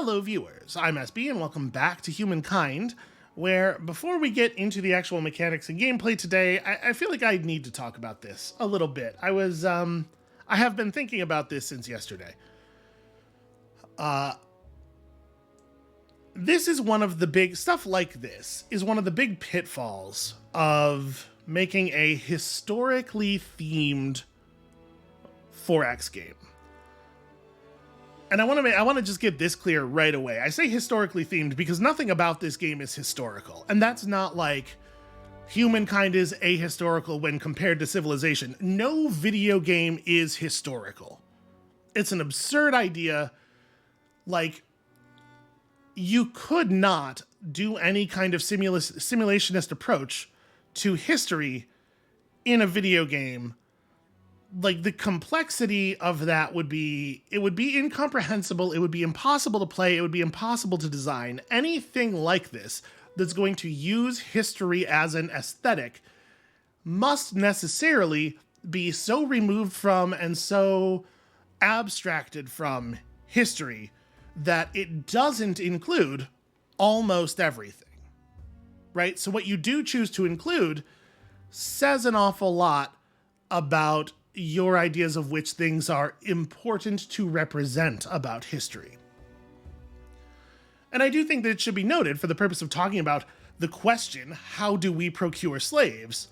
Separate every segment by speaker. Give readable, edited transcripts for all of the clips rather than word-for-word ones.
Speaker 1: Hello viewers, I'm SB and welcome back to Humankind, where before we get into the actual mechanics and gameplay today, I feel like I need to talk about this a little bit. I have been thinking about this since yesterday. This is one of the big, stuff like this is one of the big pitfalls of making a historically themed 4X game. And I want to just get this clear right away. I say historically themed because nothing about this game is historical. And that's not like Humankind is ahistorical when compared to Civilization. No video game is historical. It's an absurd idea. Like, you could not do any kind of simulationist approach to history in a video game. Like, the complexity of that would be incomprehensible. It would be impossible to play. It would be impossible to design. Anything like this that's going to use history as an aesthetic must necessarily be so removed from and so abstracted from history that it doesn't include almost everything, right? So what you do choose to include says an awful lot about your ideas of which things are important to represent about history. And I do think that it should be noted, for the purpose of talking about the question, how do we procure slaves?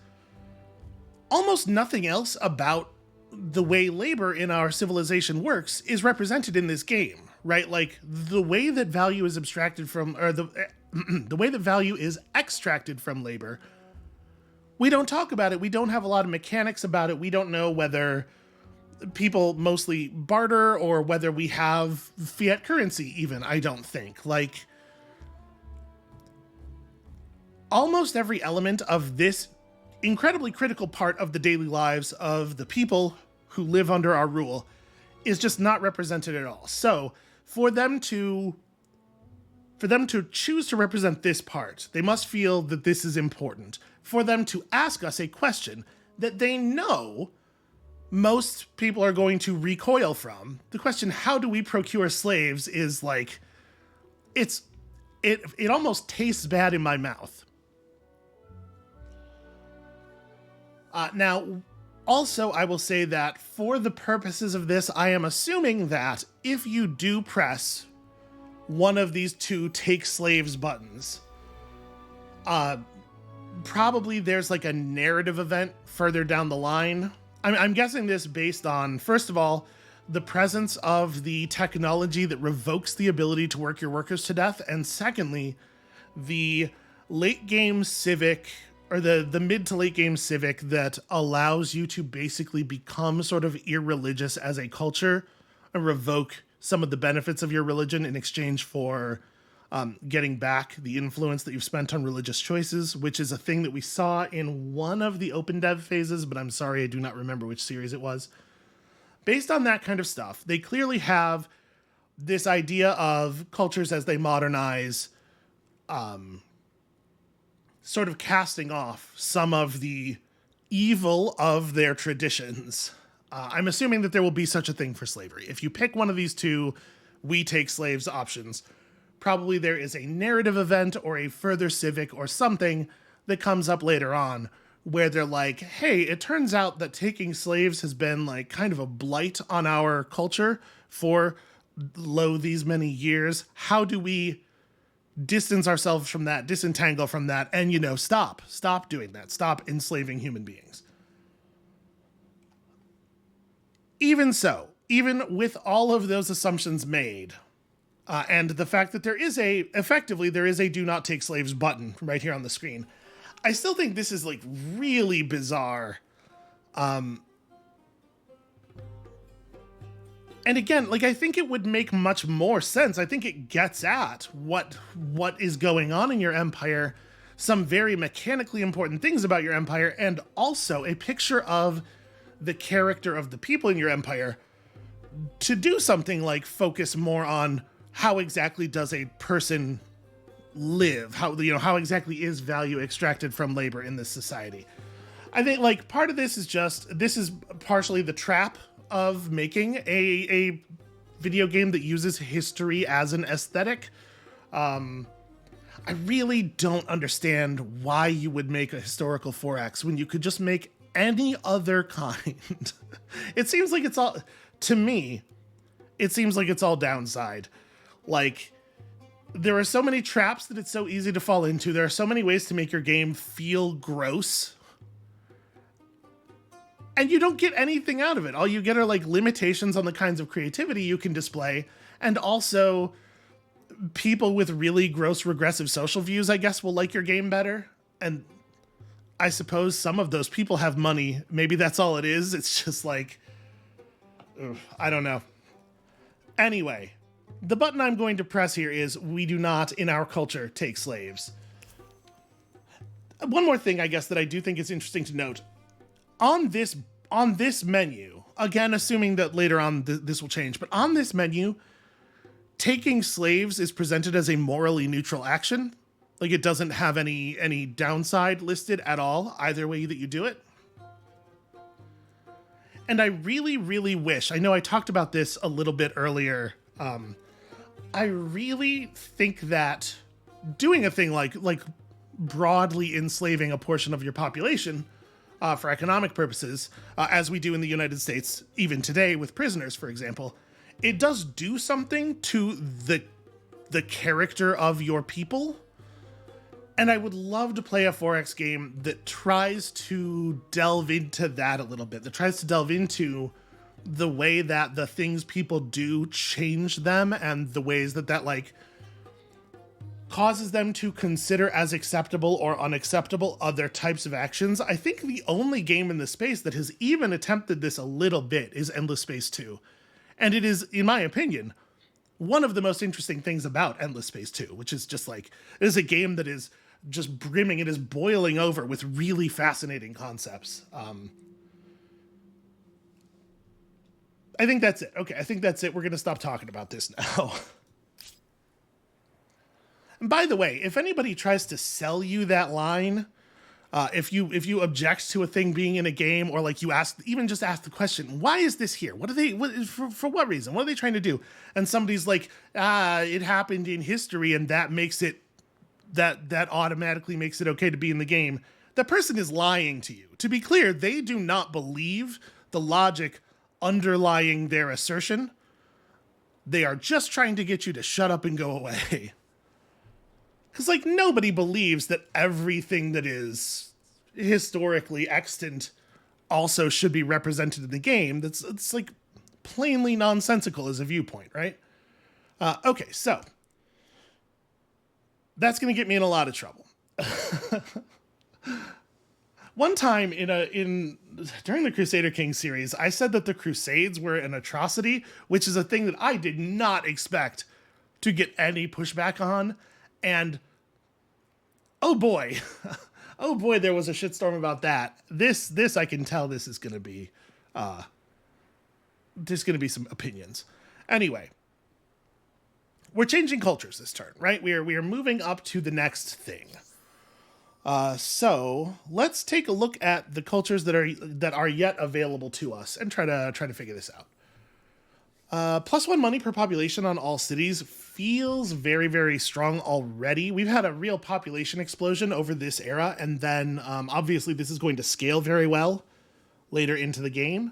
Speaker 1: Almost nothing else about the way labor in our civilization works is represented in this game, right? Like, the way that value is abstracted from, or the way that value is extracted from labor, we don't talk about it. We don't have a lot of mechanics about it. We don't know whether people mostly barter or whether we have fiat currency even, I don't think. Like, almost every element of this incredibly critical part of the daily lives of the people who live under our rule is just not represented at all. So for them to choose to represent this part, they must feel that this is important. For them to ask us a question that they know most people are going to recoil from, the question, how do we procure slaves, is like, it almost tastes bad in my mouth. Now, also, I will say that for the purposes of this, I am assuming that if you do press one of these two take slaves buttons, probably there's like a narrative event further down the line. I'm guessing this based on, first of all, the presence of the technology that revokes the ability to work your workers to death, and secondly, the late game civic, or the mid to late game civic that allows you to basically become sort of irreligious as a culture and revoke some of the benefits of your religion in exchange for getting back the influence that you've spent on religious choices, which is a thing that we saw in one of the open dev phases, but I'm sorry, I do not remember which series it was. Based on that kind of stuff, they clearly have this idea of cultures as they modernize, sort of casting off some of the evil of their traditions. I'm assuming that there will be such a thing for slavery. If you pick one of these two we take slaves options, probably there is a narrative event or a further civic or something that comes up later on where they're like, hey, it turns out that taking slaves has been like kind of a blight on our culture for these many years. How do we distance ourselves from that, disentangle from that, and, stop doing that. Stop enslaving human beings. Even so, even with all of those assumptions made, and the fact that there is a do not take slaves button right here on the screen, I still think this is like really bizarre. And again, like, I think it would make much more sense. I think it gets at what is going on in your empire, some very mechanically important things about your empire, and also a picture of the character of the people in your empire, to do something like focus more on how exactly does a person live, how exactly is value extracted from labor in this society. I think, like, part of this is partially the trap of making a video game that uses history as an aesthetic. I really don't understand why you would make a historical 4X when you could just make any other kind. It seems like it's all, to me, it seems like it's all downside. Like, there are so many traps that it's so easy to fall into. There are so many ways to make your game feel gross. And you don't get anything out of it. All you get are like limitations on the kinds of creativity you can display. And also, people with really gross regressive social views, I guess, will like your game better. And I suppose some of those people have money. Maybe that's all it is. It's just like, I don't know. Anyway, the button I'm going to press here is we do not, in our culture, take slaves. One more thing, I guess, that I do think is interesting to note. On this menu, again, assuming that later on this will change, but on this menu, taking slaves is presented as a morally neutral action. Like, it doesn't have any downside listed at all, either way that you do it. And I really, really wish, I know I talked about this a little bit earlier, I really think that doing a thing like broadly enslaving a portion of your population for economic purposes, as we do in the United States, even today with prisoners, for example, it does do something to the character of your people. And I would love to play a 4X game that tries to delve into that a little bit, that tries to delve into the way that the things people do change them and the ways that like causes them to consider as acceptable or unacceptable other types of actions. I think the only game in the space that has even attempted this a little bit is Endless Space 2. And it is, in my opinion, one of the most interesting things about Endless Space 2, which is just like, it is a game that is just brimming, it is boiling over with really fascinating concepts. I think that's it. Okay, I think that's it. We're going to stop talking about this now. And by the way, if anybody tries to sell you that line, if you object to a thing being in a game, or like you even just ask the question, why is this here? What are they, for what reason? What are they trying to do? And somebody's like, it happened in history and that makes it, that automatically makes it okay to be in the game. That person is lying to you. To be clear, they do not believe the logic underlying their assertion. They are just trying to get you to shut up and go away. Because, like, nobody believes that everything that is historically extant also should be represented in the game. It's like plainly nonsensical as a viewpoint, right? Okay, so that's going to get me in a lot of trouble. One time during the Crusader King series, I said that the Crusades were an atrocity, which is a thing that I did not expect to get any pushback on. And oh boy, there was a shitstorm about that. This I can tell this is going to be, there's going to be some opinions. Anyway, we're changing cultures this turn, right? We are moving up to the next thing. So let's take a look at the cultures that are yet available to us and try to figure this out. +1 money per population on all cities feels very, very strong already. We've had a real population explosion over this era, and then obviously this is going to scale very well later into the game.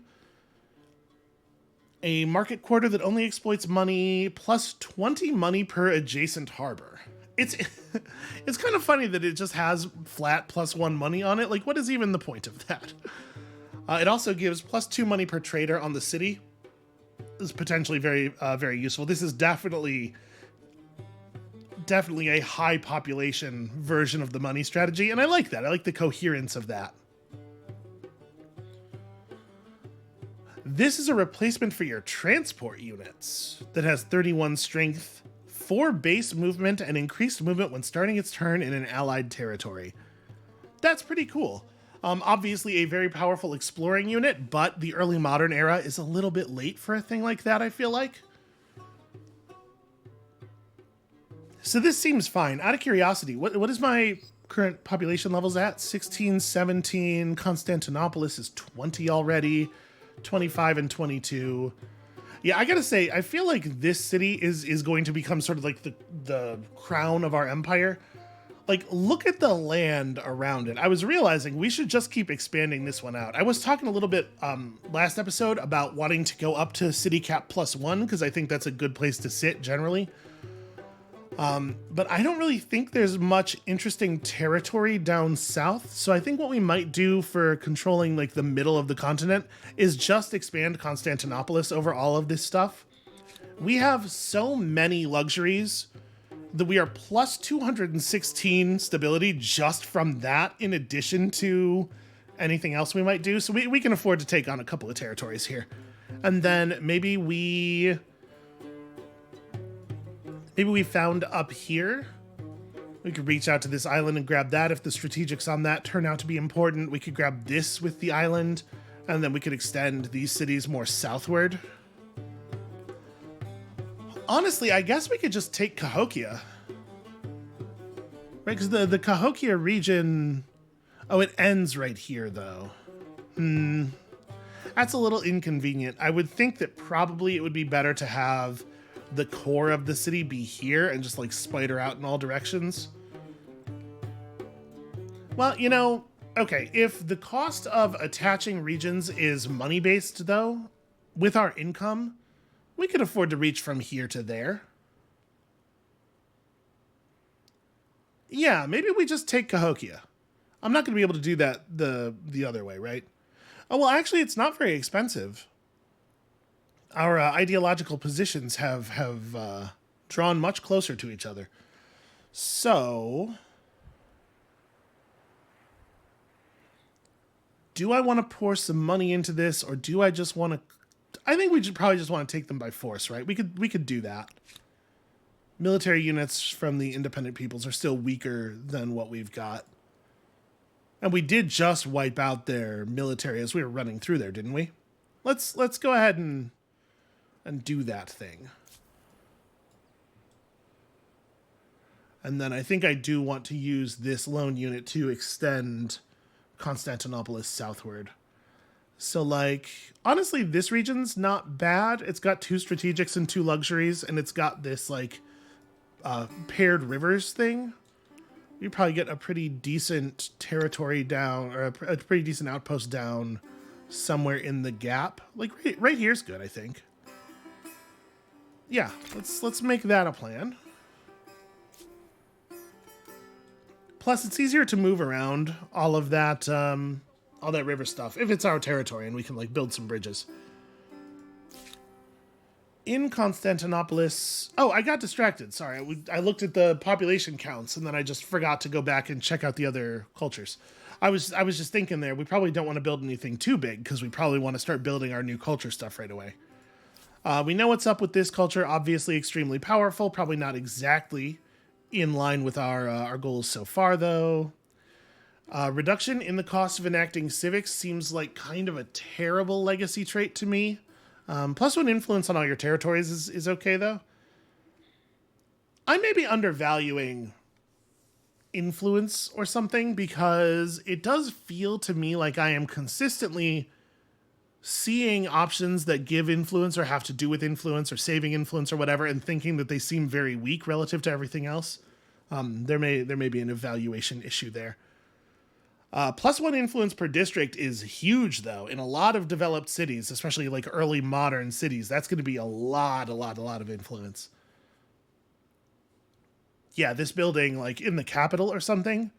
Speaker 1: A market quarter that only exploits money, +20 money per adjacent harbor. It's kind of funny that it just has flat +1 money on it. Like, what is even the point of that? It also gives +2 money per trader on the city. Is potentially very, very useful. This is definitely a high population version of the money strategy, and I like that. I like the coherence of that. This is a replacement for your transport units that has 31 strength, 4 base movement, and increased movement when starting its turn in an allied territory. That's pretty cool. Obviously a very powerful exploring unit, but the early modern era is a little bit late for a thing like that, I feel like. So this seems fine. Out of curiosity, what is my current population levels at? 16, 17, Constantinopolis is 20 already, 25 and 22. Yeah, I gotta say, I feel like this city is going to become sort of like the crown of our empire. Like, look at the land around it. I was realizing we should just keep expanding this one out. I was talking a little bit last episode about wanting to go up to city cap +1 because I think that's a good place to sit generally. But I don't really think there's much interesting territory down south. So I think what we might do for controlling like the middle of the continent is just expand Constantinopolis over all of this stuff. We have so many luxuries that we are plus 216 stability just from that, in addition to anything else we might do. So we can afford to take on a couple of territories here. And then maybe we found up here. We could reach out to this island and grab that. If the strategics on that turn out to be important, we could grab this with the island, and then we could extend these cities more southward. Honestly, I guess we could just take Cahokia. Right, because the Cahokia region... Oh, it ends right here, though. That's a little inconvenient. I would think that probably it would be better to have the core of the city be here and just, like, spider out in all directions. Well, you know, okay, if the cost of attaching regions is money-based, though, with our income... we could afford to reach from here to there. Yeah, maybe we just take Cahokia. I'm not going to be able to do that the other way, right? Oh, well, actually, it's not very expensive. Our ideological positions have drawn much closer to each other. So, do I want to pour some money into this, or do I just want to... I think we should probably just want to take them by force, right? We could do that. Military units from the independent peoples are still weaker than what we've got. And we did just wipe out their military as we were running through there, didn't we? Let's go ahead and do that thing. And then I think I do want to use this lone unit to extend Constantinopolis southward. So, like, honestly, this region's not bad. It's got 2 strategics and 2 luxuries, and it's got this, like, paired rivers thing. You probably get a pretty decent territory down, or a pretty decent outpost down somewhere in the gap. Like, right here's good, I think. Yeah, let's make that a plan. Plus, it's easier to move around all that river stuff if it's our territory and we can like build some bridges. In Constantinopolis... Oh, I got distracted. Sorry. I looked at the population counts and then I just forgot to go back and check out the other cultures. I was just thinking there, we probably don't want to build anything too big because we probably want to start building our new culture stuff right away. We know what's up with this culture. Obviously extremely powerful. Probably not exactly in line with our goals so far, though. Reduction in the cost of enacting civics seems like kind of a terrible legacy trait to me. +1 influence on all your territories is okay, though. I may be undervaluing influence or something because it does feel to me like I am consistently seeing options that give influence or have to do with influence or saving influence or whatever and thinking that they seem very weak relative to everything else. There may be an evaluation issue there. +1 influence per district is huge, though. In a lot of developed cities, especially like early modern cities, that's going to be a lot of influence. Yeah, this building, like in the capital or something,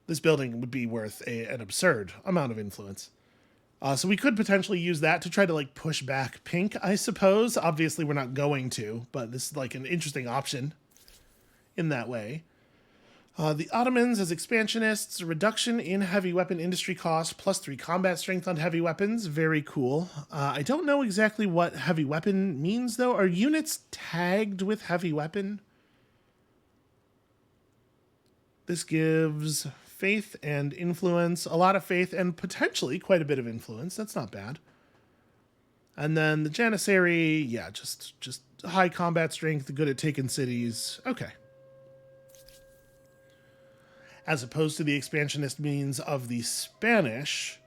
Speaker 1: this building would be worth an absurd amount of influence. So we could potentially use that to try to like push back pink, I suppose. Obviously, we're not going to, but this is like an interesting option in that way. The Ottomans as expansionists, reduction in heavy weapon industry cost, +3 combat strength on heavy weapons. Very cool. I don't know exactly what heavy weapon means, though. Are units tagged with heavy weapon? This gives faith and influence, a lot of faith and potentially quite a bit of influence. That's not bad. And then the Janissary, yeah, just high combat strength, good at taking cities. Okay. As opposed to the expansionist means of the Spanish,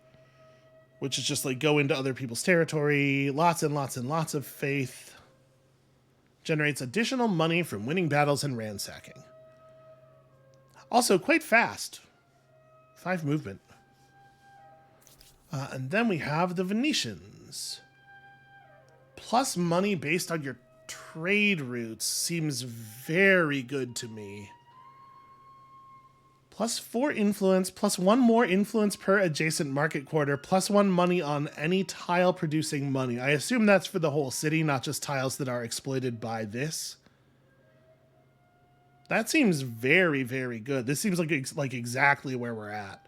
Speaker 1: which is just like go into other people's territory. Lots and lots and lots of faith. Generates additional money from winning battles and ransacking. Also quite fast. 5 movement. And then we have the Venetians. Plus money based on your trade routes seems very good to me. Plus 4 influence, plus 1 more influence per adjacent market quarter, plus 1 money on any tile producing money. I assume that's for the whole city, not just tiles that are exploited by this. That seems very, very good. This seems like exactly where we're at.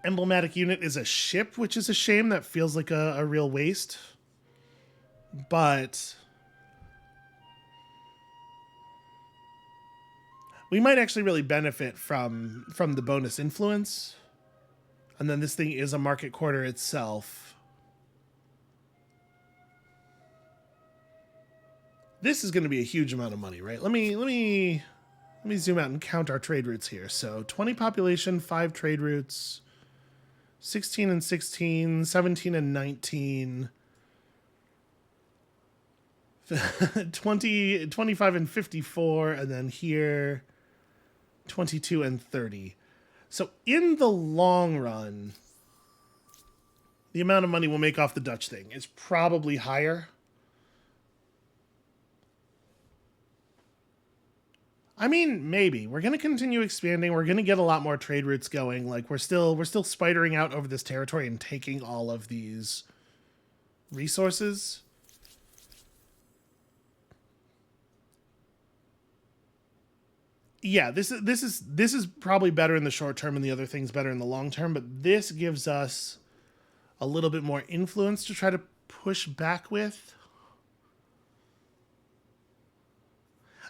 Speaker 1: Emblematic unit is a ship, which is a shame. That feels like a real waste. But we might actually really benefit from the bonus influence. And then this thing is a market quarter itself. This is going to be a huge amount of money, right? Let me zoom out and count our trade routes here. So 20 population, 5 trade routes. 16 and 16, 17 and 19, 20, 25 and 54, and then here, 22 and 30. So in the long run, the amount of money we'll make off the Dutch thing is probably higher. I mean, maybe. We're going to continue expanding. We're going to get a lot more trade routes going. Like we're still spidering out over this territory and taking all of these resources. Yeah, this is probably better in the short term and the other thing's better in the long term, but this gives us a little bit more influence to try to push back with.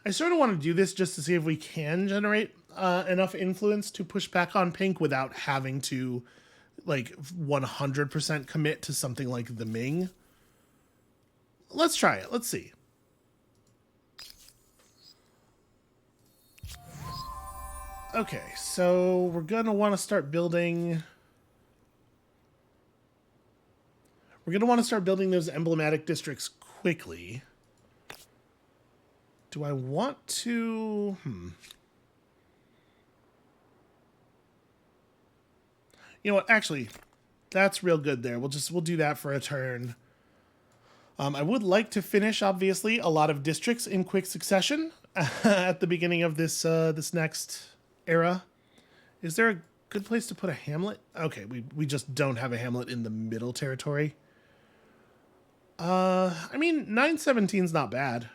Speaker 1: I sort of want to do this just to see if we can generate enough influence to push back on Pink without having to like 100% commit to something like the Ming. Let's try it. Let's see. Okay, so we're going to want to start building... We're going to want to start building those emblematic districts quickly. Do I want to... You know what? Actually, that's real good there. We'll do that for a turn. I would like to finish, obviously, a lot of districts in quick succession at the beginning of this this next era. Is there a good place to put a hamlet? Okay, we just don't have a hamlet in the middle territory. I mean, 917's not bad.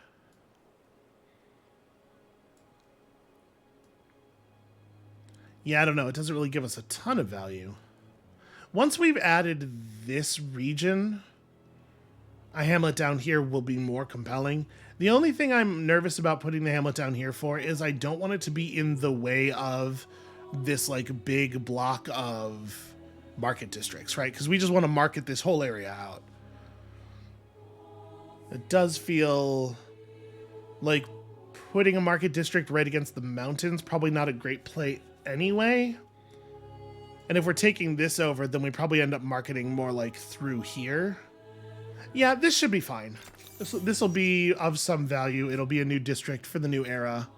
Speaker 1: Yeah, I don't know. It doesn't really give us a ton of value. Once we've added this region, a hamlet down here will be more compelling. The only thing I'm nervous about putting the hamlet down here for is I don't want it to be in the way of this like big block of market districts, right? Because we just want to market this whole area out. It does feel like putting a market district right against the mountains, probably not a great play anyway. And if we're taking this over, then we probably end up marketing more like through here. Yeah, this should be fine. This will be of some value. It'll be a new district for the new era.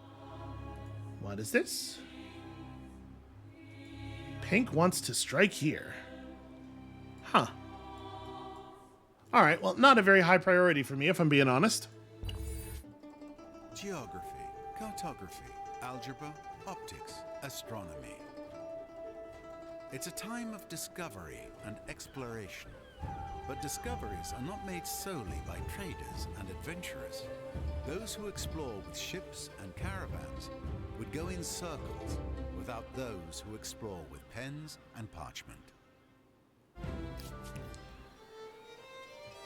Speaker 1: What is this? Pink wants to strike here. Huh. All right, well, not a very high priority for me, if I'm being honest.
Speaker 2: Geography, cartography, algebra, optics, astronomy. It's a time of discovery and exploration. But discoveries are not made solely by traders and adventurers. Those who explore with ships and caravans would go in circles without those who explore with pens and parchment.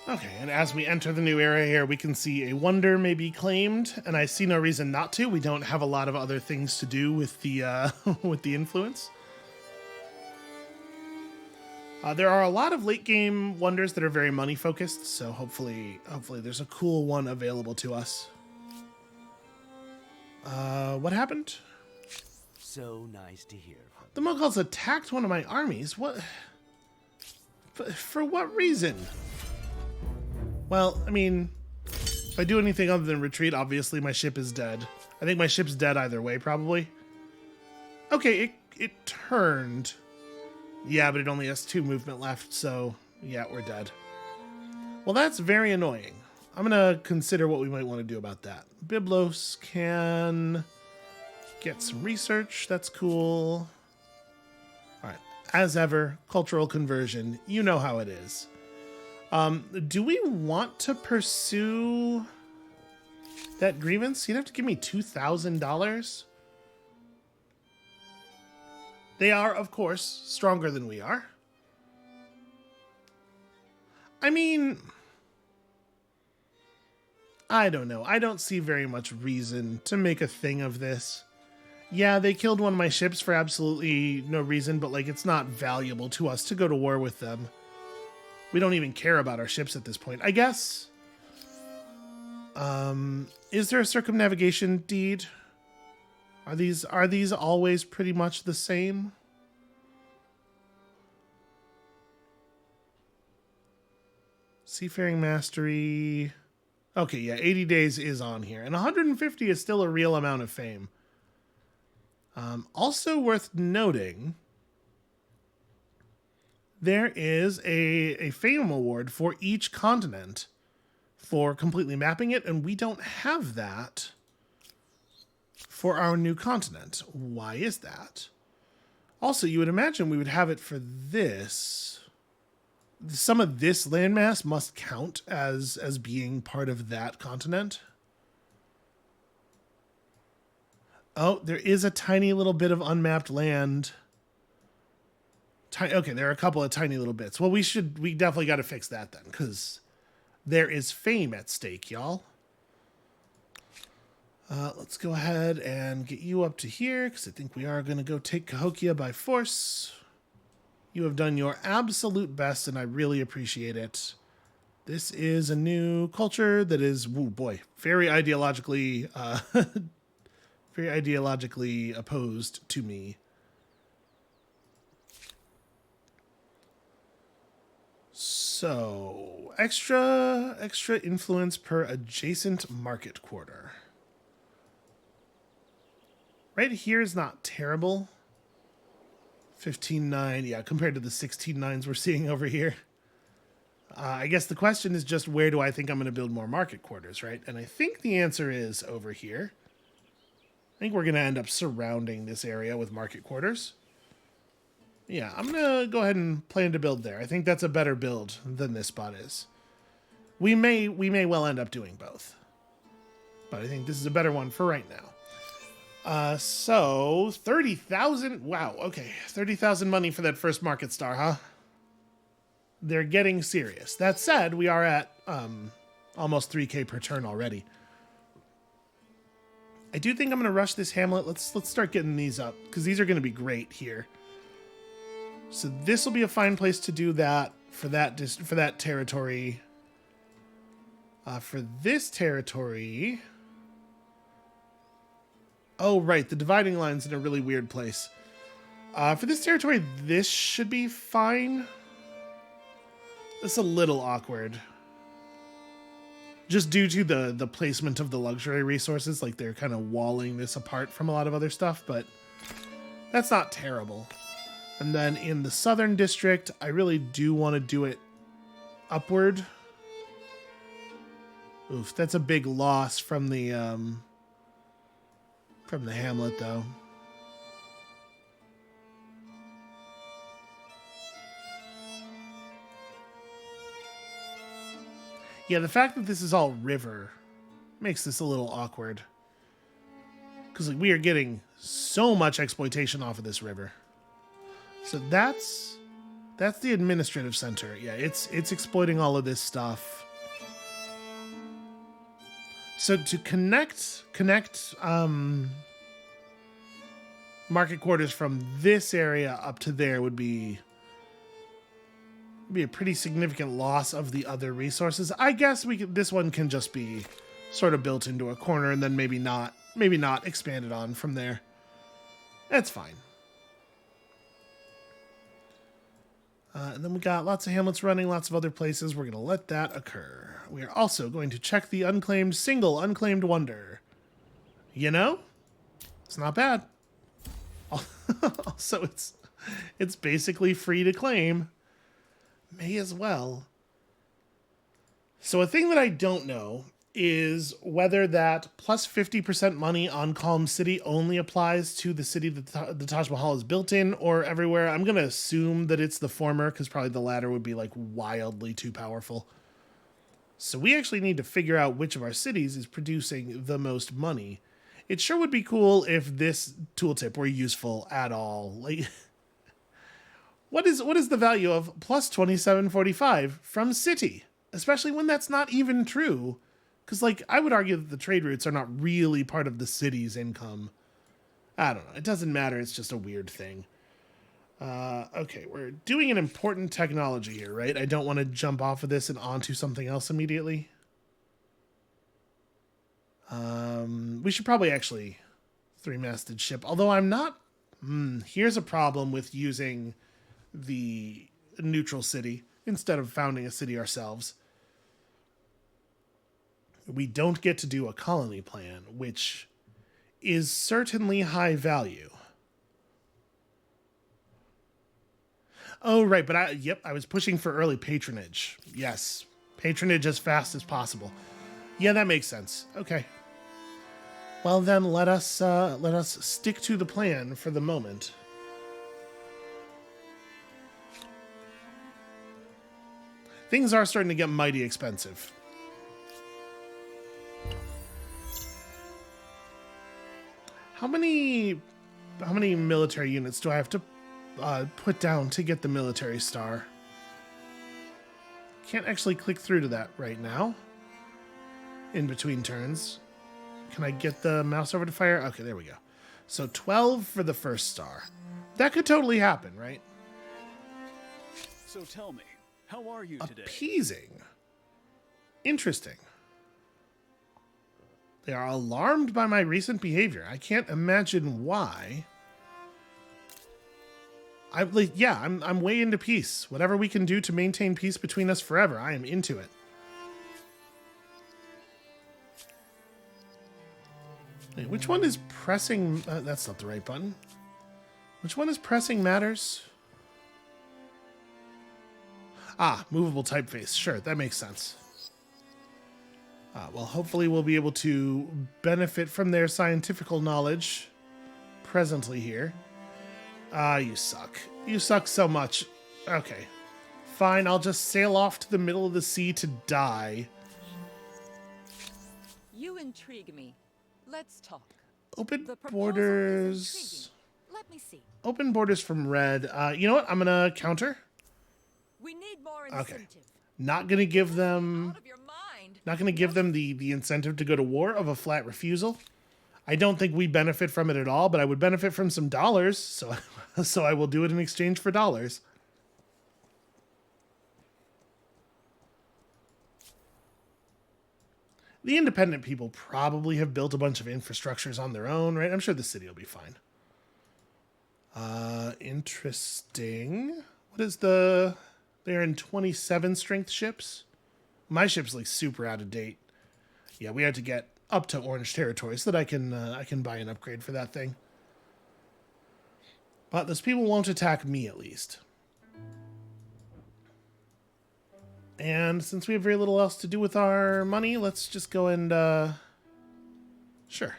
Speaker 1: Okay, and as we enter the new era here, we can see a wonder may be claimed, and I see no reason not to. We don't have a lot of other things to do with the with the influence. There are a lot of late game wonders that are very money focused, so hopefully there's a cool one available to us. What happened?
Speaker 3: So nice to hear.
Speaker 1: The Mughals attacked one of my armies. What? For what reason? Well, I mean, if I do anything other than retreat, obviously my ship is dead. I think my ship's dead either way, probably. Okay, it turned. Yeah, but it only has 2 movement left, so yeah, we're dead. Well, that's very annoying. I'm gonna consider what we might want to do about that. Byblos can get some research. That's cool. All right, as ever, cultural conversion. You know how it is. Do we want to pursue that grievance? You'd have to give me $2,000. They are, of course, stronger than we are. I mean, I don't know. I don't see very much reason to make a thing of this. Yeah, they killed one of my ships for absolutely no reason, but like it's not valuable to us to go to war with them. We don't even care about our ships at this point, I guess. Is there a circumnavigation deed? Are these always pretty much the same? Seafaring mastery. Okay, yeah, 80 days is on here. And 150 is still a real amount of fame. Also worth noting, there is a fame award for each continent for completely mapping it, and we don't have that for our new continent. Why is that? Also, you would imagine we would have it for this. Some of this landmass must count as being part of that continent. Oh, there is a tiny little bit of unmapped land. Okay, there are a couple of tiny little bits. Well, we definitely got to fix that then, because there is fame at stake, y'all. Let's go ahead and get you up to here, because I think we are going to go take Cahokia by force. You have done your absolute best, and I really appreciate it. This is a new culture that is, woo boy, very ideologically, very ideologically opposed to me. So, extra influence per adjacent market quarter. Right here is not terrible. 15.9, yeah, compared to the 16.9s we're seeing over here. I guess the question is just where do I think I'm going to build more market quarters, right? And I think the answer is over here. I think we're going to end up surrounding this area with market quarters. Yeah, I'm going to go ahead and plan to build there. I think that's a better build than this spot is. We may well end up doing both. But I think this is a better one for right now. So 30,000. Wow. Okay. 30,000 money for that first market star, huh? They're getting serious. That said, we are at, almost 3K per turn already. I do think I'm going to rush this hamlet. Let's start getting these up because these are going to be great here. So this will be a fine place to do that for that territory. For this territory. Oh, right. The dividing line's in a really weird place. For this territory, this should be fine. It's a little awkward. Just due to the placement of the luxury resources. Like, they're kind of walling this apart from a lot of other stuff, but that's not terrible. And then in the southern district, I really do want to do it upward. Oof, that's a big loss from the hamlet, though. Yeah, the fact that this is all river makes this a little awkward. Because we are getting so much exploitation off of this river. So that's the administrative center. Yeah, it's exploiting all of this stuff. So to connect market quarters from this area up to there would be a pretty significant loss of the other resources. I guess this one can just be sort of built into a corner and then maybe not expanded on from there. That's fine. And then we got lots of hamlets running, lots of other places. We're going to let that occur. We are also going to check the single unclaimed wonder. You know, it's not bad. Also, it's basically free to claim. May as well. So a thing that I don't know is whether that plus 50% money on Calm City only applies to the city that the Taj Mahal is built in or everywhere. I'm going to assume that it's the former because probably the latter would be like wildly too powerful. So we actually need to figure out which of our cities is producing the most money. It sure would be cool if this tooltip were useful at all. Like, what is the value of plus 2745 from city? Especially when that's not even true. Because, like, I would argue that the trade routes are not really part of the city's income. I don't know. It doesn't matter. It's just a weird thing. Okay, we're doing an important technology here, right? I don't want to jump off of this and onto something else immediately. We should probably actually three-masted ship. Although I'm not... here's a problem with using the neutral city instead of founding a city ourselves. We don't get to do a colony plan, which is certainly high value. Oh, right, but I was pushing for early patronage. Yes, patronage as fast as possible. Yeah, that makes sense. Okay. Well, then let us stick to the plan for the moment. Things are starting to get mighty expensive. How many military units do I have to put down to get the military star? Can't actually click through to that right now. In between turns. Can I get the mouse over to fire? Okay, there we go. So 12 for the first star. That could totally happen, right?
Speaker 3: So tell me, how are you today?
Speaker 1: Appeasing. Interesting. They are alarmed by my recent behavior. I can't imagine why. I'm way into peace. Whatever we can do to maintain peace between us forever, I am into it. Wait, which one is pressing? That's not the right button. Which one is pressing matters? Ah, movable typeface. Sure, that makes sense. Well, hopefully we'll be able to benefit from their scientifical knowledge presently here. You suck. You suck so much. Okay. Fine, I'll just sail off to the middle of the sea to die.
Speaker 4: You intrigue me. Let's talk.
Speaker 1: Open
Speaker 4: The proposal is
Speaker 1: borders.
Speaker 4: intriguing. Let me see.
Speaker 1: Open borders from red. You know what? I'm going to counter.
Speaker 4: We need more
Speaker 1: Okay.
Speaker 4: incentive.
Speaker 1: Not going to give them...
Speaker 4: Out of your mind.
Speaker 1: Not going to give them the incentive to go to war of a flat refusal. I don't think we benefit from it at all, but I would benefit from some dollars, so I will do it in exchange for dollars. The independent people probably have built a bunch of infrastructures on their own, right? I'm sure the city will be fine. Interesting. What is the... They're in 27 strength ships? My ship's like super out of date. Yeah, we had to get up to orange territory so that I can buy an upgrade for that thing. But those people won't attack me, at least. And since we have very little else to do with our money, let's just go and sure.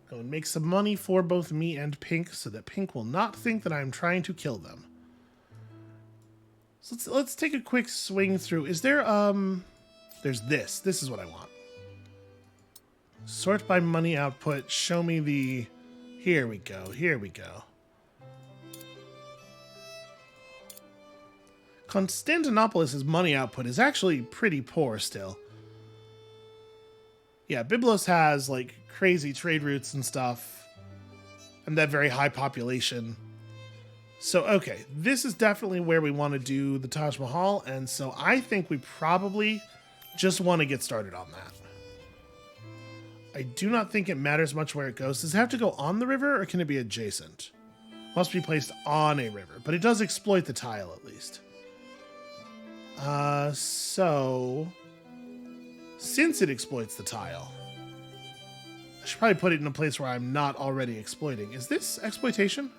Speaker 1: Go and make some money for both me and Pink so that Pink will not think that I'm trying to kill them. So let's take a quick swing through. Is there there's this. This is what I want. Sort by money output. Show me the... Here we go. Here we go. Constantinopolis' money output is actually pretty poor still. Yeah, Byblos has, like, crazy trade routes and stuff. And that very high population. So, okay, this is definitely where we want to do the Taj Mahal. And so I think we probably just want to get started on that. I do not think it matters much where it goes. Does it have to go on the river or can it be adjacent? Must be placed on a river, but it does exploit the tile at least. So since it exploits the tile, I should probably put it in a place where I'm not already exploiting. Is this exploitation?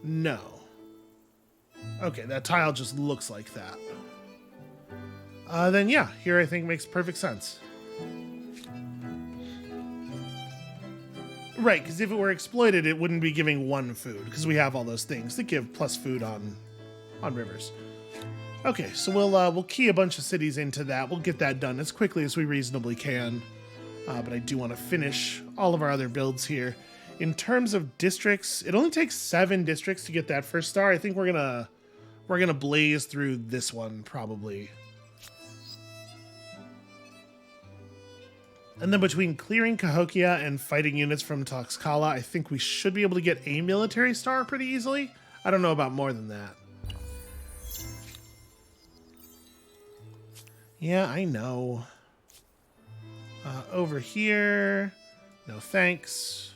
Speaker 1: No. Okay, that tile just looks like that. Then yeah, here I think makes perfect sense. Right, because if it were exploited, it wouldn't be giving 1 food, because we have all those things that give plus food on rivers. Okay, so we'll key a bunch of cities into that. We'll get that done as quickly as we reasonably can. But I do want to finish all of our other builds here. In terms of districts, it only takes 7 districts to get that first star. I think we're gonna blaze through this one probably. And then between clearing Cahokia and fighting units from Tlaxcala, I think we should be able to get a military star pretty easily. I don't know about more than that. Yeah, I know. Over here, no thanks.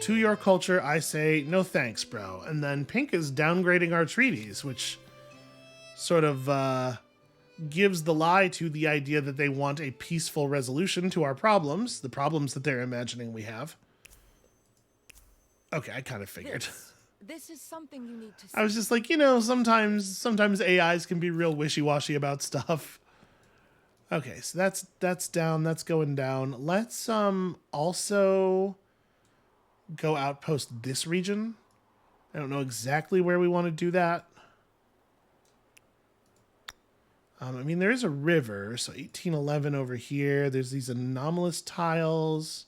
Speaker 1: To your culture, I say no thanks, bro. And then Pink is downgrading our treaties, which sort of gives the lie to the idea that they want a peaceful resolution to our problems, the problems that they're imagining we have. Okay, I kind of figured.
Speaker 4: This is something you need to see.
Speaker 1: I was just like, you know, sometimes AIs can be real wishy-washy about stuff. Okay, so that's down, that's going down. Let's also go outpost this region. I don't know exactly where we want to do that. I mean, there is a river, so 1811 over here. There's these anomalous tiles.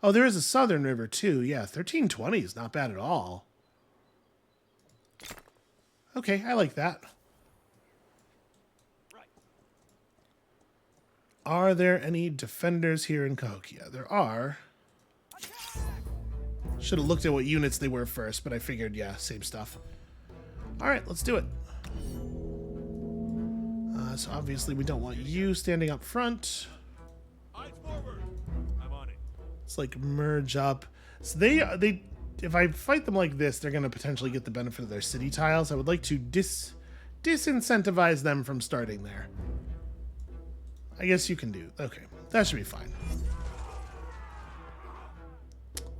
Speaker 1: Oh, there is a southern river too. Yeah, 1320 is not bad at all. Okay, I like that. Are there any defenders here in Cahokia? There are. Should have looked at what units they were first, but I figured, yeah, same stuff. All right, let's do it. So obviously we don't want you standing up front. Let's like merge up. So they if I fight them like this, they're going to potentially get the benefit of their city tiles. I would like to disincentivize them from starting there. I guess you can do. Okay, that should be fine.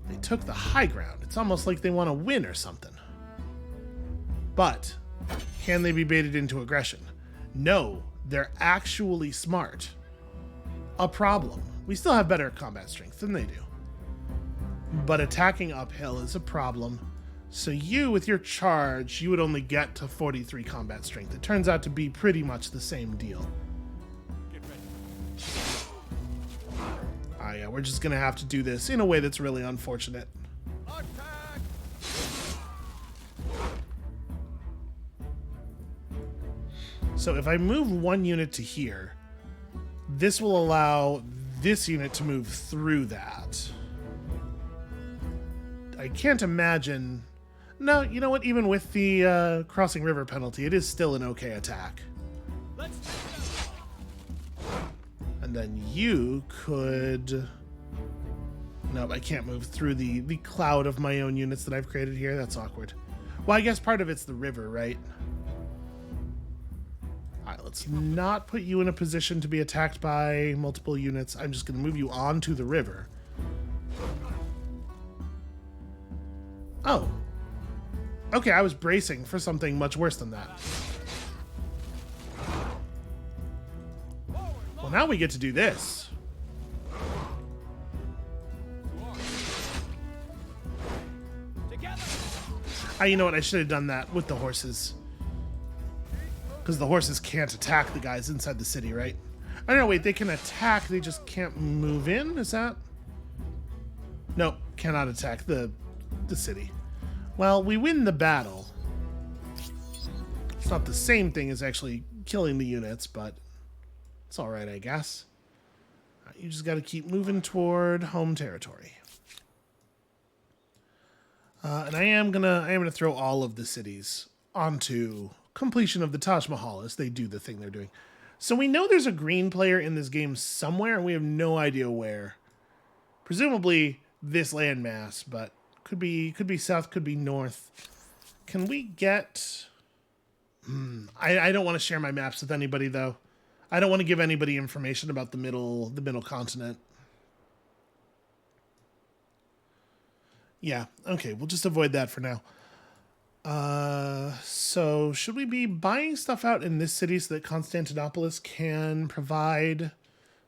Speaker 1: They took the high ground. It's almost like they want to win or something. But can they be baited into aggression? No, they're actually smart. A problem. We still have better combat strength than they do. But attacking uphill is a problem. So you, with your charge, you would only get to 43 combat strength. It turns out to be pretty much the same deal. Yeah, we're just gonna have to do this in a way that's really unfortunate. So if I move 1 unit to here, this will allow this unit to move through that. I can't imagine... No, you know what? Even with the crossing river penalty, it is still an okay attack. And then you could... Nope, I can't move through the cloud of my own units that I've created here. That's awkward. Well, I guess part of it's the river, right? Alright, let's not put you in a position to be attacked by multiple units. I'm just going to move you onto the river. Oh. Okay, I was bracing for something much worse than that. Well, now we get to do this. You know what? I should have done that with the horses. Because the horses can't attack the guys inside the city, right? I don't know, wait, they can attack, they just can't move in? Is that? Nope, cannot attack the city. Well, we win the battle. It's not the same thing as actually killing the units, but it's alright, I guess. You just gotta keep moving toward home territory. And I am gonna throw all of the cities onto completion of the Taj Mahal as they do the thing they're doing. So we know there's a green player in this game somewhere, and we have no idea where. Presumably this landmass, but Could be south, could be north. Can we get... I don't want to share my maps with anybody, though. I don't want to give anybody information about the middle continent. Yeah, okay, we'll just avoid that for now. So should we be buying stuff out in this city so that Constantinopolis can provide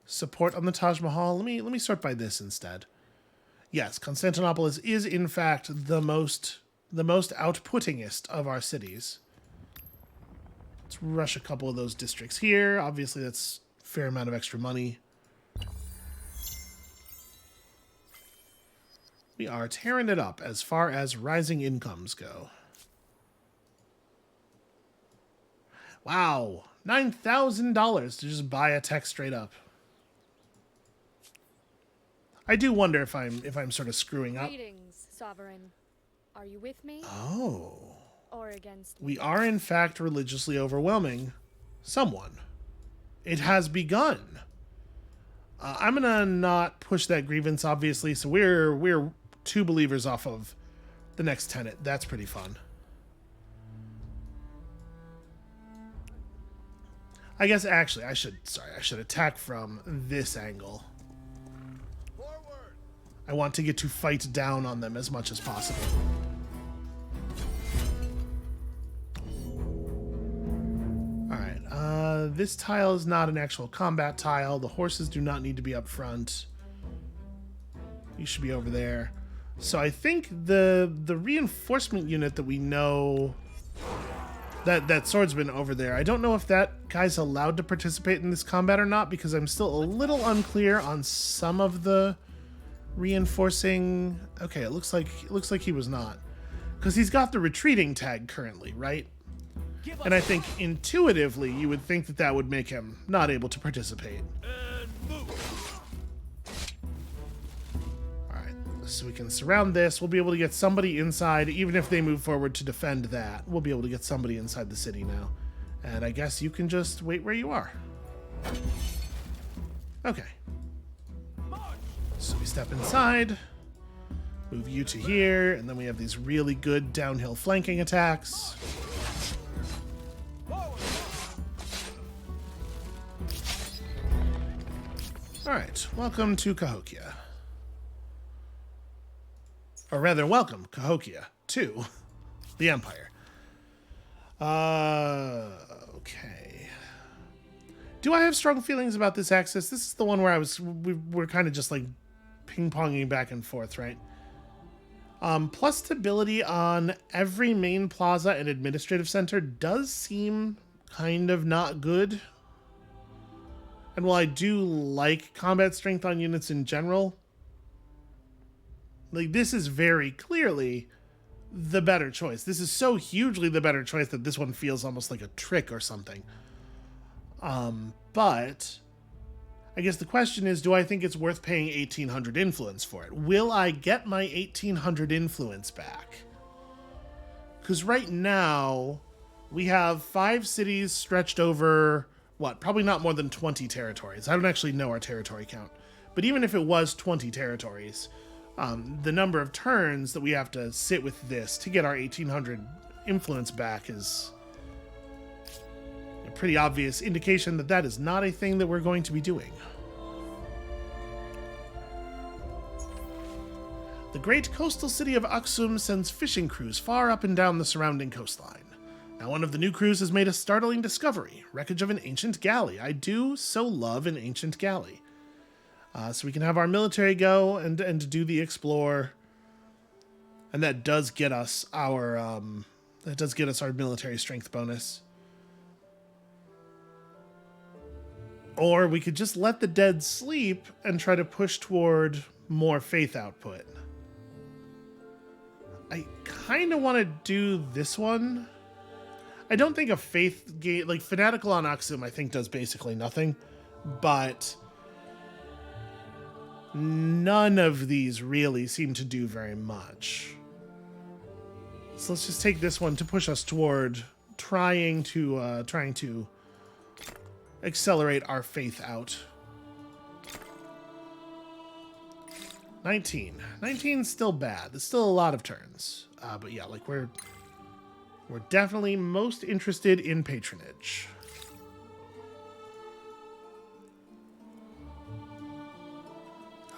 Speaker 1: support on the Taj Mahal? Let me sort by this instead. Yes, Constantinopolis is in fact the most outputtingest of our cities. Let's rush a couple of those districts here. Obviously, that's a fair amount of extra money. We are tearing it up as far as rising incomes go. Wow, $9,000 to just buy a tech straight up. I do wonder if I'm sort of screwing up.
Speaker 5: Greetings, Sovereign. Are you with me
Speaker 1: Oh.
Speaker 5: or against me?
Speaker 1: We are, in fact, religiously overwhelming someone. It has begun. I'm going to not push that grievance, obviously, so we're 2 believers off of the next tenant. That's pretty fun. I guess, actually, I should attack from this angle.
Speaker 2: Forward!
Speaker 1: I want to get to fight down on them as much as possible. This tile is not an actual combat tile. The horses do not need to be up front. You should be over there. So I think the reinforcement unit that we know... That swordsman over there, I don't know if that guy's allowed to participate in this combat or not, because I'm still a little unclear on some of the reinforcing... Okay, it looks like he was not. Because he's got the retreating tag currently, right? And I think intuitively you would think that would make him not able to participate. Alright, so we can surround this. We'll be able to get somebody inside, even if they move forward to defend that. We'll be able to get somebody inside the city now. And I guess you can just wait where you are. Okay. So we step inside, move you to here, and then we have these really good downhill flanking attacks. Alright, welcome to Cahokia. Or rather, welcome, Cahokia, to the Empire. Okay. Do I have strong feelings about this axis? This is the one where we're kind of just like ping-ponging back and forth, right? Plus stability on every main plaza and administrative center does seem kind of not good. And while I do like combat strength on units in general, like, this is very clearly the better choice. This is so hugely the better choice that this one feels almost like a trick or something. But I guess the question is, do I think it's worth paying 1,800 influence for it? Will I get my 1,800 influence back? Because right now, we have 5 cities stretched over... what, probably not more than 20 territories. I don't actually know our territory count. But even if it was 20 territories, the number of turns that we have to sit with this to get our 1,800 influence back is a pretty obvious indication that that is not a thing that we're going to be doing. The great coastal city of Aksum sends fishing crews far up and down the surrounding coastline. Now, one of the new crews has made a startling discovery, wreckage of an ancient galley. I do so love an ancient galley. So we can have our military go and do the explore. And that does get us our military strength bonus. Or we could just let the dead sleep and try to push toward more faith output. I kind of want to do this one. I don't think a faith game, like Fanatical on Aksum, I think does basically nothing, but none of these really seem to do very much. So let's just take this one to push us toward trying to accelerate our faith out. 19. 19 is still bad. There's still a lot of turns. But yeah, like we're definitely most interested in patronage.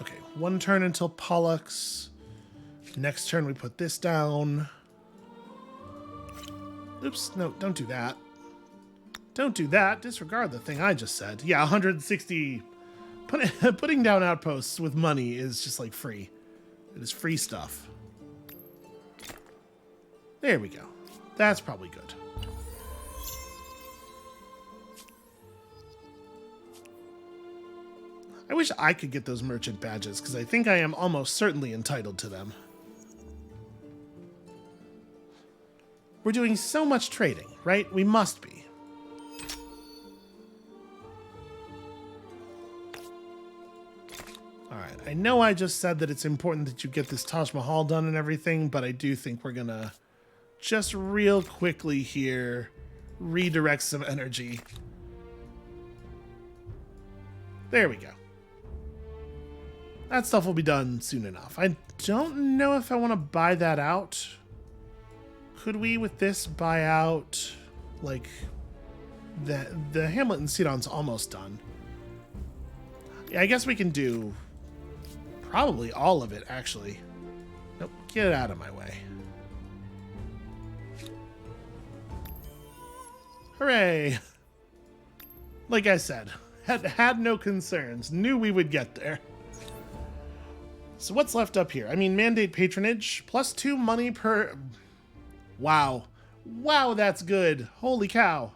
Speaker 1: Okay, one turn until Pollux. Next turn we put this down. Oops, no, don't do that. Don't do that. Disregard the thing I just said. Yeah, 160. Putting down outposts with money is just like free. It is free stuff. There we go. That's probably good. I wish I could get those merchant badges, because I think I am almost certainly entitled to them. We're doing so much trading, right? We must be. Alright, I know I just said that it's important that you get this Taj Mahal done and everything, but I do think we're gonna just real quickly here redirect some energy. There we go. That stuff will be done soon enough. I don't know if I want to buy that out. Could we, with this, buy out, like, the Hamlet and Sidon's almost done. Yeah, I guess we can do probably all of it, actually. Nope, get it out of my way. Hooray! Like I said, had no concerns. Knew we would get there. So what's left up here? I mean, mandate patronage, plus 2 money per... Wow. Wow, that's good. Holy cow.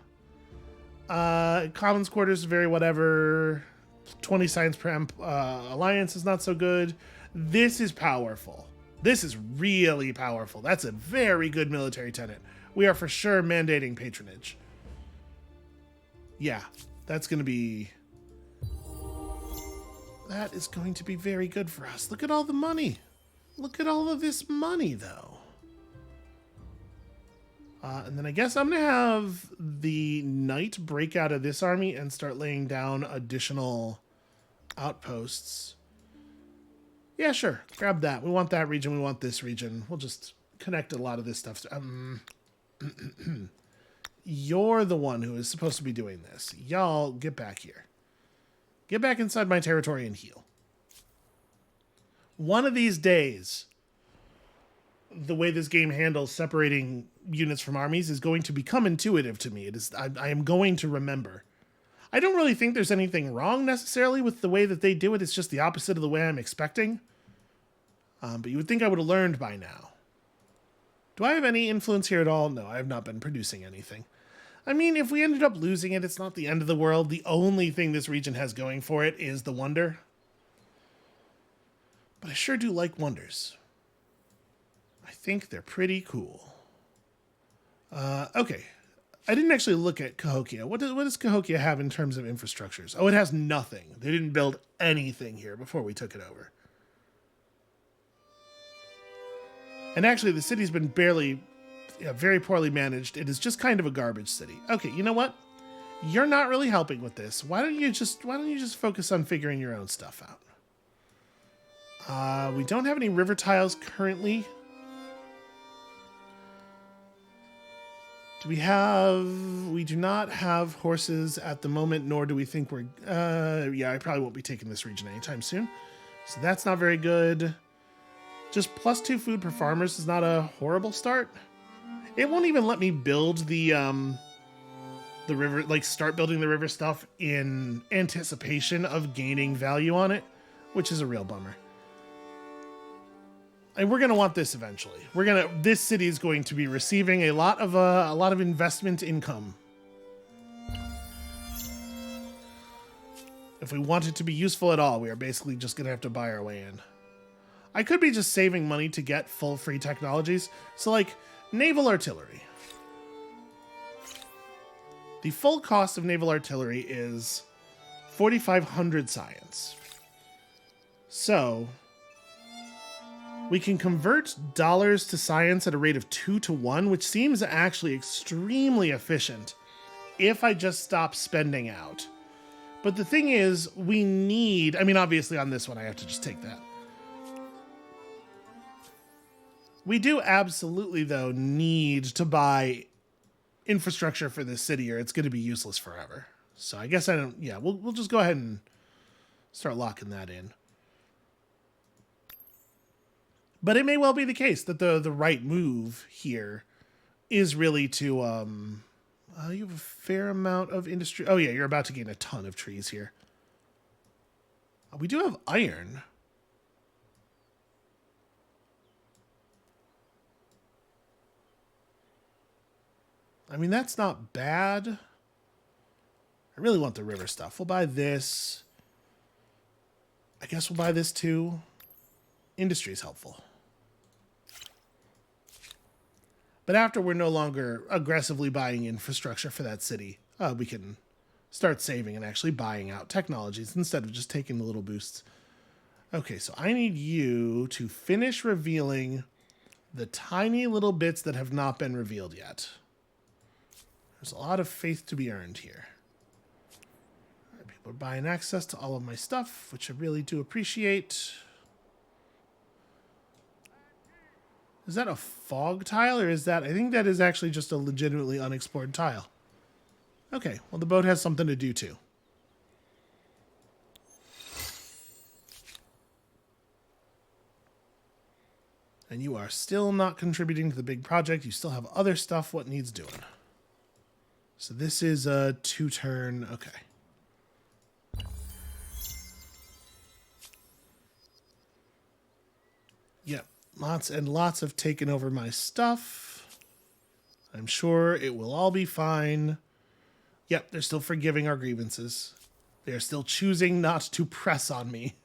Speaker 1: Commons quarters, very whatever. 20 science per alliance is not so good. This is powerful. This is really powerful. That's a very good military tenant. We are for sure mandating patronage. Yeah, that's going to be... That is going to be very good for us. Look at all the money. Look at all of this money, though. And then I guess I'm going to have the knight break out of this army and start laying down additional outposts. Yeah, sure. Grab that. We want that region. We want this region. We'll just connect a lot of this stuff. You're the one who is supposed to be doing this. Y'all, get back here. Get back inside my territory and heal. One of these days, the way this game handles separating units from armies is going to become intuitive to me. It is. I am going to remember. I don't really think there's anything wrong necessarily with the way that they do it. It's just the opposite of the way I'm expecting. But you would think I would have learned by now. Do I have any influence here at all? No, I have not been producing anything. I mean, if we ended up losing it, it's not the end of the world. The only thing this region has going for it is the wonder. But I sure do like wonders. I think they're pretty cool. Okay. I didn't actually look at Cahokia. What does Cahokia have in terms of infrastructures? Oh, it has nothing. They didn't build anything here before we took it over. And actually, the city's been very poorly managed. It is just kind of a garbage city. Okay, you know what? You're not really helping with this. Why don't you just focus on figuring your own stuff out? We don't have any river tiles currently. We do not have horses at the moment, nor do we think we're, yeah, I probably won't be taking this region anytime soon. So that's not very good. Just plus 2 food per farmers is not a horrible start. It won't even let me build the river, like start building the river stuff in anticipation of gaining value on it, which is a real bummer. And we're gonna want this eventually. This city is going to be receiving a lot of investment income. If we want it to be useful at all, we are basically just gonna have to buy our way in. I could be just saving money to get full free technologies. So like naval artillery. The full cost of naval artillery is 4,500 science. So we can convert dollars to science at a rate of 2 to 1, which seems actually extremely efficient if I just stop spending out. But the thing is, we need, I mean, obviously on this one, I have to just take that. We do absolutely, though, need to buy infrastructure for this city or it's going to be useless forever. So I guess I don't... Yeah, we'll just go ahead and start locking that in. But it may well be the case that the right move here is really to... you have a fair amount of industry. Oh, yeah, you're about to gain a ton of trees here. We do have iron. I mean, that's not bad. I really want the river stuff. We'll buy this. I guess we'll buy this too. Industry is helpful. But after we're no longer aggressively buying infrastructure for that city, we can start saving and actually buying out technologies instead of just taking the little boosts. Okay, so I need you to finish revealing the tiny little bits that have not been revealed yet. There's a lot of faith to be earned here. All right, people are buying access to all of my stuff, which I really do appreciate. Is that a fog tile, or is that... I think that is actually just a legitimately unexplored tile. Okay, well, the boat has something to do, too. And you are still not contributing to the big project. You still have other stuff what needs doing. So this is a 2-turn... Okay. Yep. Lots and lots have taken over my stuff. I'm sure it will all be fine. Yep, they're still forgiving our grievances. They're still choosing not to press on me.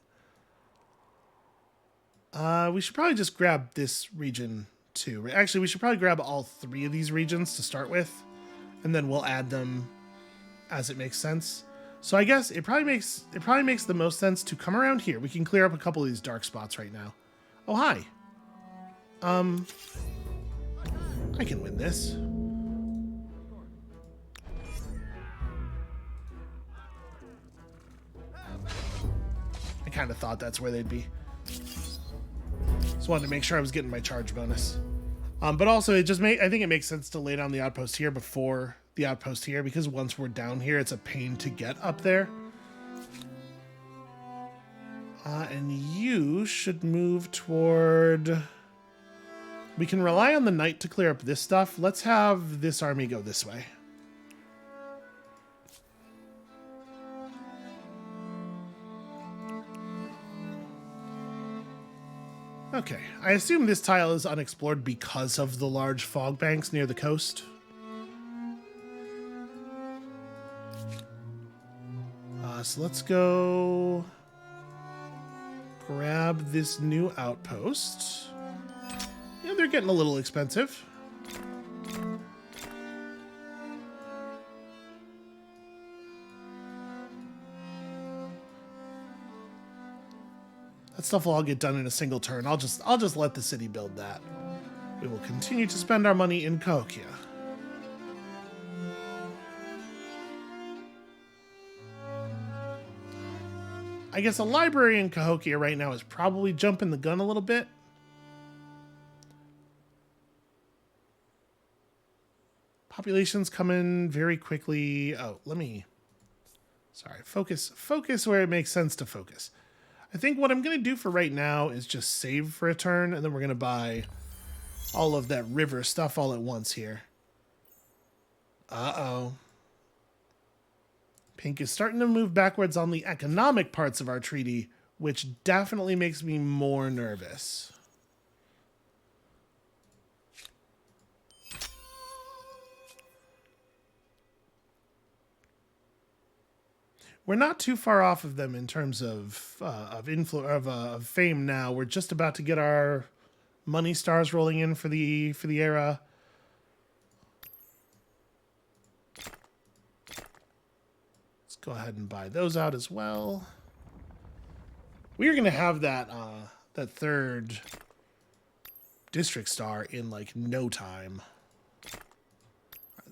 Speaker 1: We should probably just grab this region too. Actually, we should probably grab all 3 of these regions to start with. And then we'll add them as it makes sense. So I guess it probably makes the most sense to come around here. We can clear up a couple of these dark spots right now. Oh, hi. I can win this. I kind of thought that's where they'd be. Just wanted to make sure I was getting my charge bonus. But also, I think it makes sense to lay down the outpost here before the outpost here, because once we're down here, it's a pain to get up there. And you should move toward... We can rely on the knight to clear up this stuff. Let's have this army go this way. Okay, I assume this tile is unexplored because of the large fog banks near the coast. So let's go grab this new outpost. Yeah, they're getting a little expensive. That stuff will all get done in a single turn. I'll just let the city build that. We will continue to spend our money in Cahokia. I guess a library in Cahokia right now is probably jumping the gun a little bit. Population's coming very quickly. Oh, focus where it makes sense to focus. I think what I'm going to do for right now is just save for a turn, and then we're going to buy all of that river stuff all at once here. Uh-oh. Pink is starting to move backwards on the economic parts of our treaty, which definitely makes me more nervous. We're not too far off of them in terms of fame now. We're just about to get our money stars rolling in for the era. Let's go ahead and buy those out as well. We're gonna have that third district star in like no time.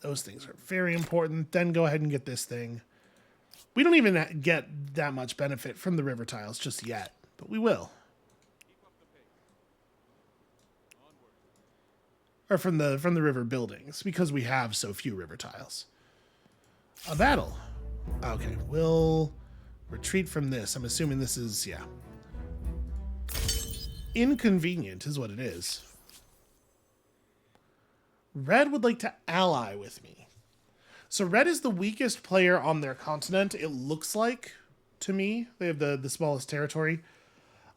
Speaker 1: Those things are very important. Then go ahead and get this thing. We don't even get that much benefit from the river tiles just yet, but we will. or from the river buildings, because we have so few river tiles. A battle. Okay, we'll retreat from this. I'm assuming this is, yeah. Inconvenient is what it is. Red would like to ally with me. So Red is the weakest player on their continent, it looks like, to me. They have the smallest territory.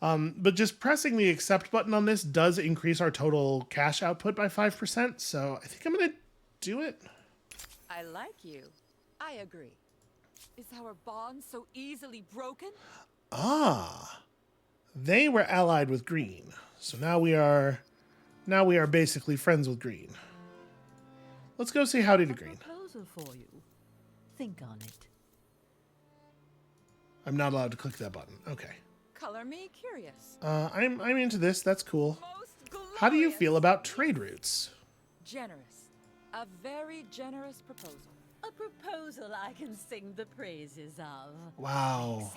Speaker 1: But just pressing the accept button on this does increase our total cash output by 5%, so I think I'm going to do it.
Speaker 4: I like you. I agree. Is our bond so easily broken?
Speaker 1: Ah, they were allied with green. So now we are basically friends with green. Let's go say howdy to green.
Speaker 6: Proposal for you. Think on it.
Speaker 1: I'm not allowed to click that button. Okay.
Speaker 4: Color me curious.
Speaker 1: I'm into this. That's cool.
Speaker 4: Most
Speaker 1: How do you
Speaker 4: glorious.
Speaker 1: feel about trade routes?
Speaker 4: Generous. A very generous proposal.
Speaker 6: A proposal I can sing the praises of.
Speaker 1: Wow.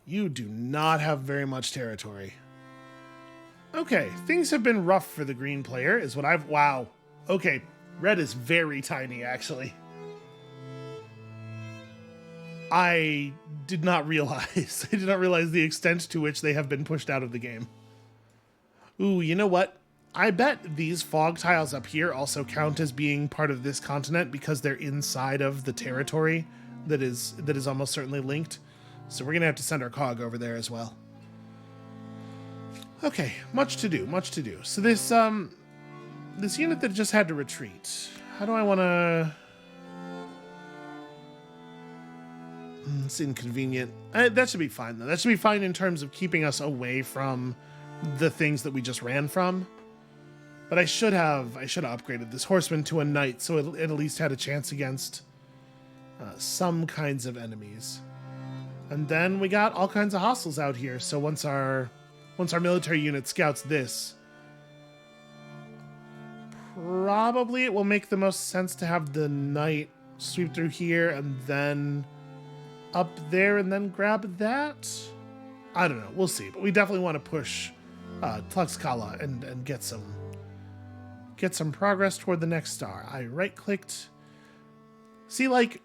Speaker 1: You do not have very much territory. Okay, things have been rough for the green player, is what I've... Wow. Okay, red is very tiny, actually. I did not realize. I did not realize the extent to which they have been pushed out of the game. Ooh, you know what? I bet these fog tiles up here also count as being part of this continent because they're inside of the territory that is almost certainly linked. So we're gonna have to send our cog over there as well. Okay, much to do, much to do. So this this unit that just had to retreat. How do I want to? It's inconvenient. That should be fine though. That should be fine in terms of keeping us away from the things that we just ran from. But I should have upgraded this horseman to a knight so it at least had a chance against some kinds of enemies. And then we got all kinds of hostiles out here. So once our military unit scouts this, probably it will make the most sense to have the knight sweep through here and then up there and then grab that. I don't know. We'll see. But we definitely want to push Tlaxcala and get some progress toward the next star. I right-clicked. See, like,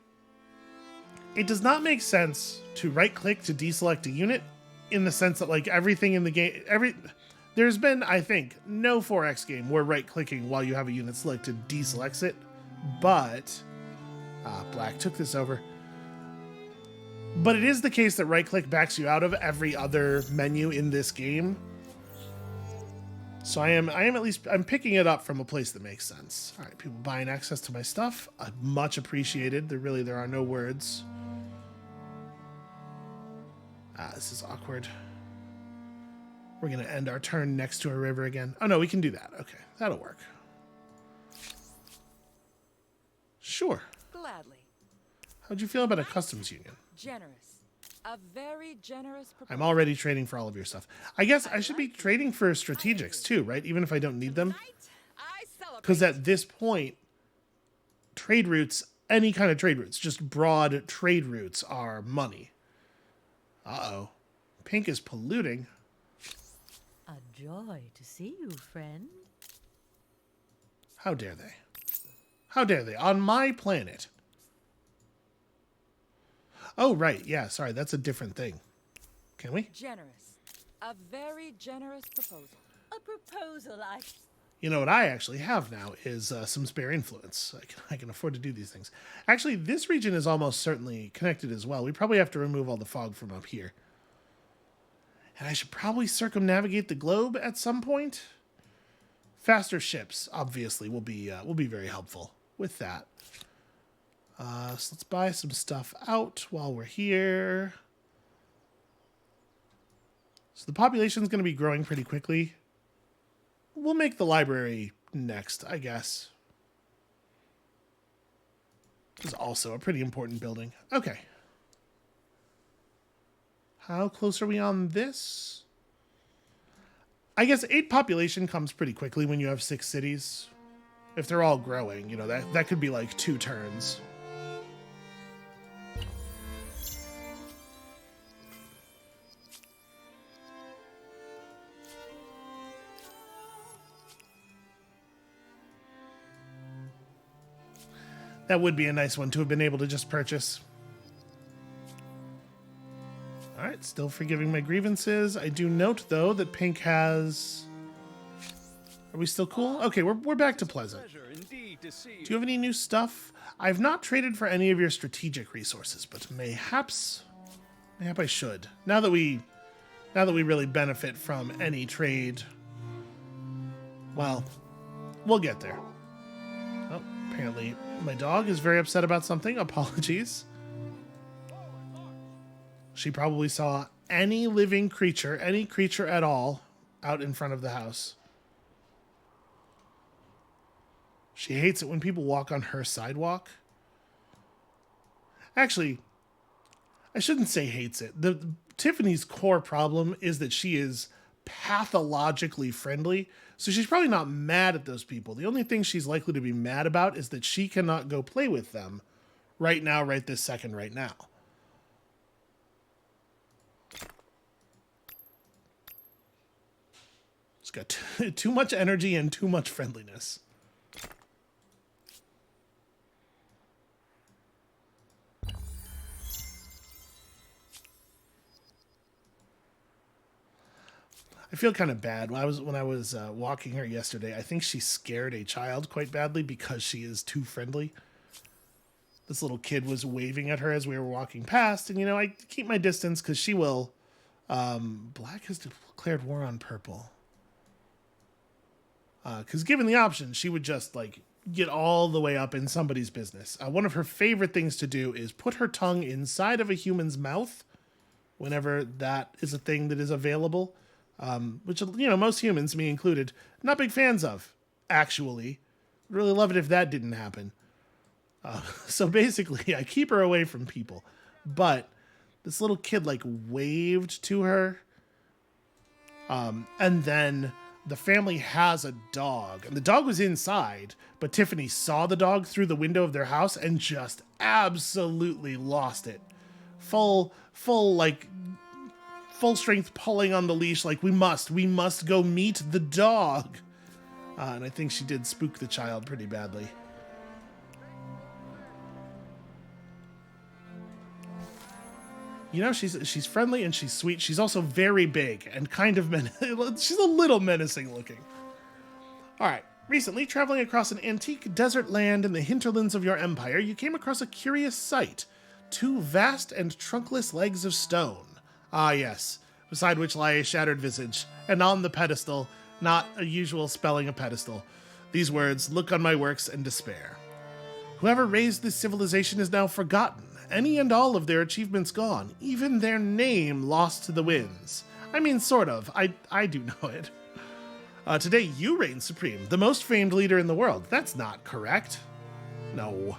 Speaker 1: it does not make sense to right-click to deselect a unit in the sense that, like, everything in the game... There's been, I think, no 4X game where right-clicking while you have a unit selected deselects it, but... Black took this over. But it is the case that right-click backs you out of every other menu in this game. So I'm picking it up from a place that makes sense. All right, people buying access to my stuff. Much appreciated. There are no words. This is awkward. We're going to end our turn next to a river again. Oh, no, we can do that. Okay, that'll work. Sure.
Speaker 4: Gladly.
Speaker 1: How'd you feel about a customs union?
Speaker 4: Generous. A very generous proposal.
Speaker 1: I'm already trading for all of your stuff. I guess I should be trading for strategics too, right? Even if I don't need them. Because at this point, trade routes, any kind of trade routes, just broad trade routes are money. Uh-oh. Pink is polluting.
Speaker 6: A joy to see you, friend.
Speaker 1: How dare they? How dare they? On my planet. Oh, right. Yeah, sorry. That's a different thing. Can we?
Speaker 4: Generous. A very generous proposal.
Speaker 6: A proposal I...
Speaker 1: You know what I actually have now is some spare influence. I can afford to do these things. Actually, this region is almost certainly connected as well. We probably have to remove all the fog from up here. And I should probably circumnavigate the globe at some point. Faster ships, obviously, will be very helpful with that. So let's buy some stuff out while we're here. So the population's going to be growing pretty quickly. We'll make the library next, I guess. Which is also a pretty important building. Okay. How close are we on this? I guess 8 population comes pretty quickly when you have 6 cities. If they're all growing, you know, that could be like 2 turns. That would be a nice one to have been able to just purchase. All right, still forgiving my grievances. I do note, though, that Pink has... Are we still cool? Okay, we're back to pleasant.
Speaker 3: Pleasure indeed to see
Speaker 1: Do you have any new stuff? I've not traded for any of your strategic resources, but mayhaps I should. Now that we really benefit from any trade. Well, we'll get there. Oh, apparently my dog is very upset about something. Apologies. She probably saw any living creature, any creature at all, out in front of the house. She hates it when people walk on her sidewalk. Actually, I shouldn't say hates it. Tiffany's core problem is that she is pathologically friendly, so she's probably not mad at those people. The only thing she's likely to be mad about is that she cannot go play with them right now, right this second, right now. She's got too much energy and too much friendliness. I feel kind of bad. When I was walking her yesterday, I think she scared a child quite badly because she is too friendly. This little kid was waving at her as we were walking past, and I keep my distance because she will. Black has declared war on purple. Because given the option, she would just get all the way up in somebody's business. One of her favorite things to do is put her tongue inside of a human's mouth whenever that is a thing that is available. Which, most humans, me included, not big fans of, actually. Would really love it if that didn't happen. So basically, I keep her away from people. But this little kid, waved to her. And then the family has a dog. And the dog was inside, but Tiffany saw the dog through the window of their house and just absolutely lost it. Full strength pulling on the leash, we must go meet the dog. And I think she did spook the child pretty badly. She's friendly and she's sweet. She's also very big and kind of she's a little menacing looking. All right. Recently, traveling across an antique desert land in the hinterlands of your empire, you came across a curious sight. 2 vast and trunkless legs of stone. Ah, yes, beside which lie a shattered visage, and on the pedestal, not a usual spelling of pedestal, these words, "Look on my works and despair." Whoever raised this civilization is now forgotten, any and all of their achievements gone, even their name lost to the winds. I mean, sort of. I do know it. Today you reign supreme, the most famed leader in the world. That's not correct. No.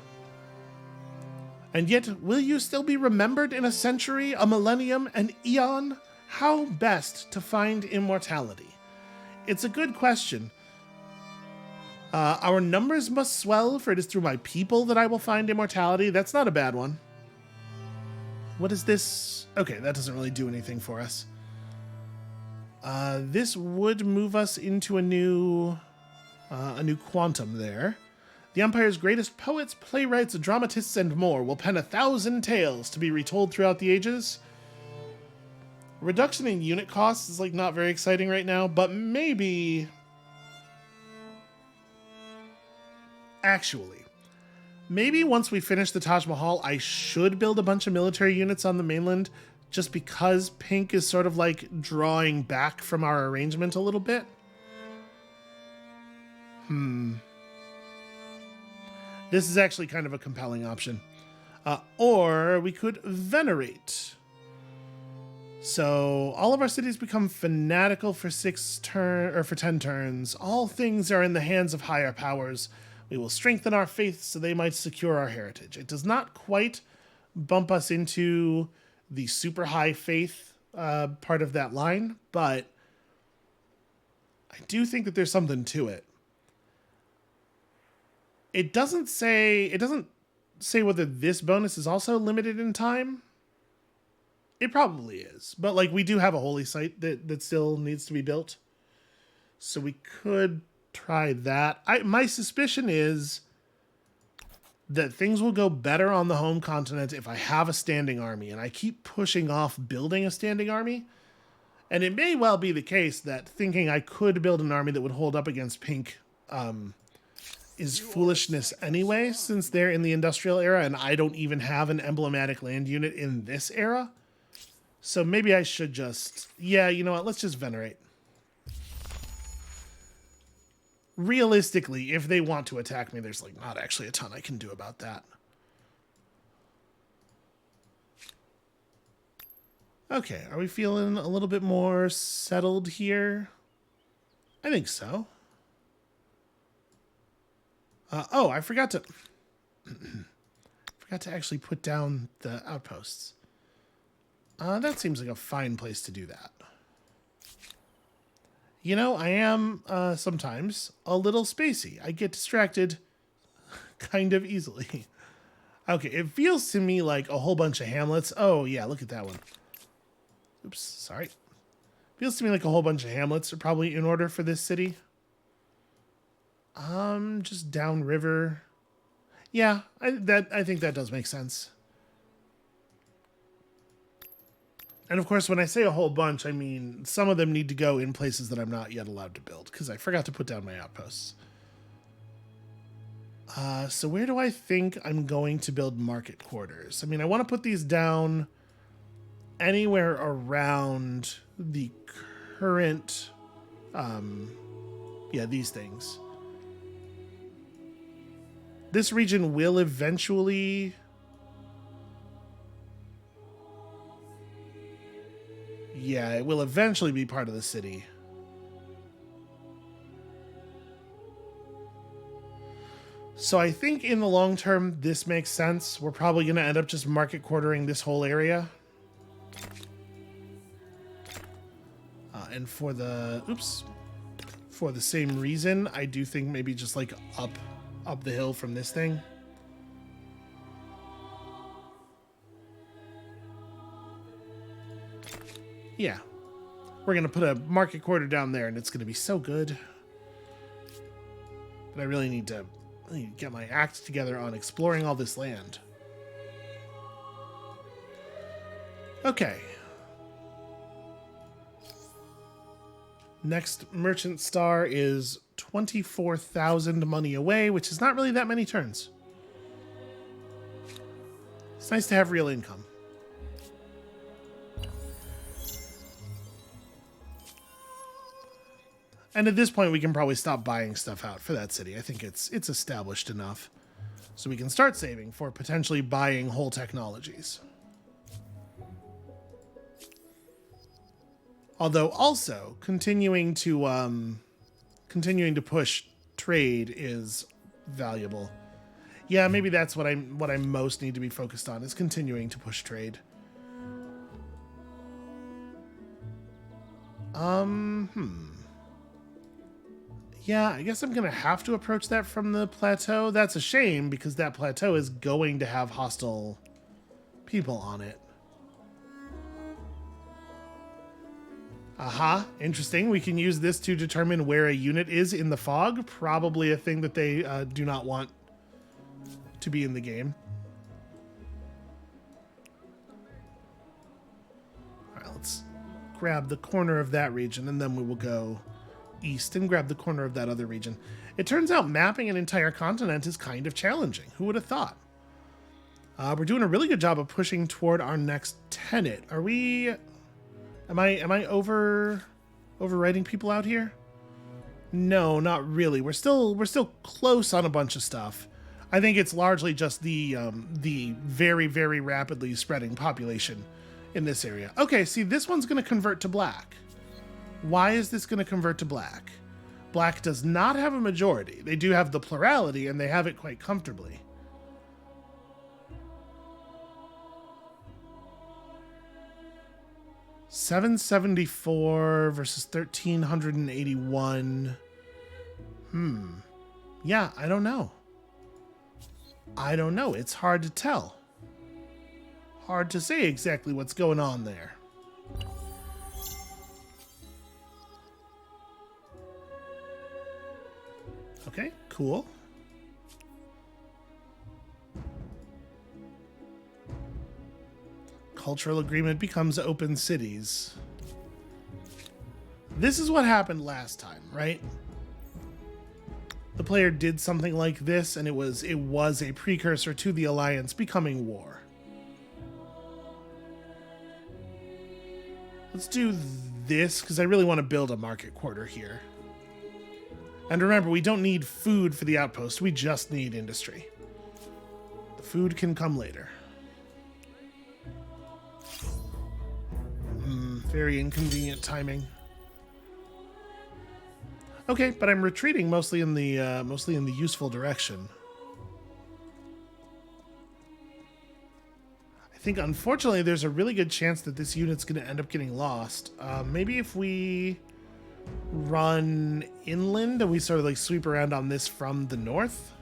Speaker 1: And yet, will you still be remembered in a century, a millennium, an eon? How best to find immortality? It's a good question. Our numbers must swell, for it is through my people that I will find immortality. That's not a bad one. What is this? Okay, that doesn't really do anything for us. This would move us into a new quantum there. The Empire's greatest poets, playwrights, dramatists, and more will pen 1,000 tales to be retold throughout the ages. Reduction in unit costs is not very exciting right now, but maybe... Actually, maybe once we finish the Taj Mahal, I should build a bunch of military units on the mainland, just because Pink is sort of drawing back from our arrangement a little bit. This is actually kind of a compelling option. Or we could venerate. So all of our cities become fanatical for 10 turns. All things are in the hands of higher powers. We will strengthen our faith so they might secure our heritage. It does not quite bump us into the super high faith part of that line, but I do think that there's something to it. It doesn't say whether this bonus is also limited in time. It probably is, but we do have a holy site that still needs to be built, so we could try that. My suspicion is that things will go better on the home continent if I have a standing army, and I keep pushing off building a standing army. And it may well be the case that thinking I could build an army that would hold up against pink is foolishness anyway, since they're in the industrial era and I don't even have an emblematic land unit in this era. So maybe I should just... Yeah, you know what? Let's just venerate. Realistically, if they want to attack me, there's like not actually a ton I can do about that. Okay, are we feeling a little bit more settled here? I think so. Oh, I forgot to... forgot to actually put down the outposts. That seems like a fine place to do that. You know, I am sometimes a little spacey. I get distracted kind of easily. Okay, it feels to me like a whole bunch of hamlets. Oh, yeah, look at that one. Oops, sorry. Feels to me like a whole bunch of hamlets are probably in order for this city. Just downriver. Yeah, I think that does make sense. And of course, when I say a whole bunch, I mean some of them need to go in places that I'm not yet allowed to build, because I forgot to put down my outposts. So where do I think I'm going to build market quarters? I mean, I want to put these down anywhere around the current, yeah, these things. This region will eventually... Yeah, it will eventually be part of the city. So I think in the long term, this makes sense. We're probably going to end up just market quartering this whole area. And for the... Oops. For the same reason, I do think maybe just like up the hill from this thing. Yeah. We're going to put a market quarter down there, and it's going to be so good. But I really need to get my act together on exploring all this land. Okay. Next merchant star is 24,000 money away, which is not really that many turns. It's nice to have real income. And at this point, we can probably stop buying stuff out for that city. I think it's established enough. So we can start saving for potentially buying whole technologies. Although also continuing to push trade is valuable. Yeah, maybe that's what I most need to be focused on, is continuing to push trade. Yeah, I guess I'm going to have to approach that from the plateau. That's a shame, because that plateau is going to have hostile people on it. Aha, interesting. We can use this to determine where a unit is in the fog. Probably a thing that they do not want to be in the game. All right, let's grab the corner of that region, and then we will go east and grab the corner of that other region. It turns out mapping an entire continent is kind of challenging. Who would have thought? We're doing a really good job of pushing toward our next tenet. Are we... Am I overwriting people out here? No, not really. We're still close on a bunch of stuff. I think it's largely just the very, very rapidly spreading population in this area. Okay, see, this one's going to convert to black. Why is this going to convert to black? Black does not have a majority. They do have the plurality, and they have it quite comfortably. $774 versus $1,381. Yeah, I don't know. It's hard to tell. Hard to say exactly what's going on there. Okay, cool. Cultural agreement becomes open cities. This is what happened last time, right? The player did something like this, and it was a precursor to the alliance becoming war. Let's do this, because I really want to build a market quarter here. And remember, we don't need food for the outpost, we just need industry. The food can come later. Very inconvenient timing. Okay, but I'm retreating mostly in the useful direction. I think, unfortunately, there's a really good chance that this unit's going to end up getting lost. Maybe if we run inland and we sort of like sweep around on this from the north.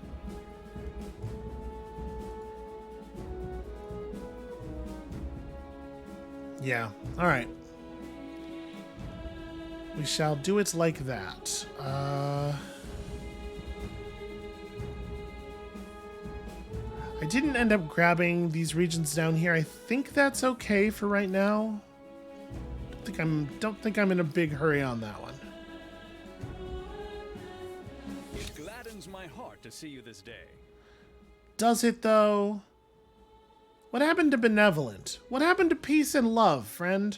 Speaker 1: Yeah, all right. We shall do it like that. I didn't end up grabbing these regions down here. I think that's okay for right now. Don't think I'm in a big hurry on that one.
Speaker 3: It gladdens my heart to see you this day.
Speaker 1: Does it though? What happened to benevolent? What happened to peace and love, friend?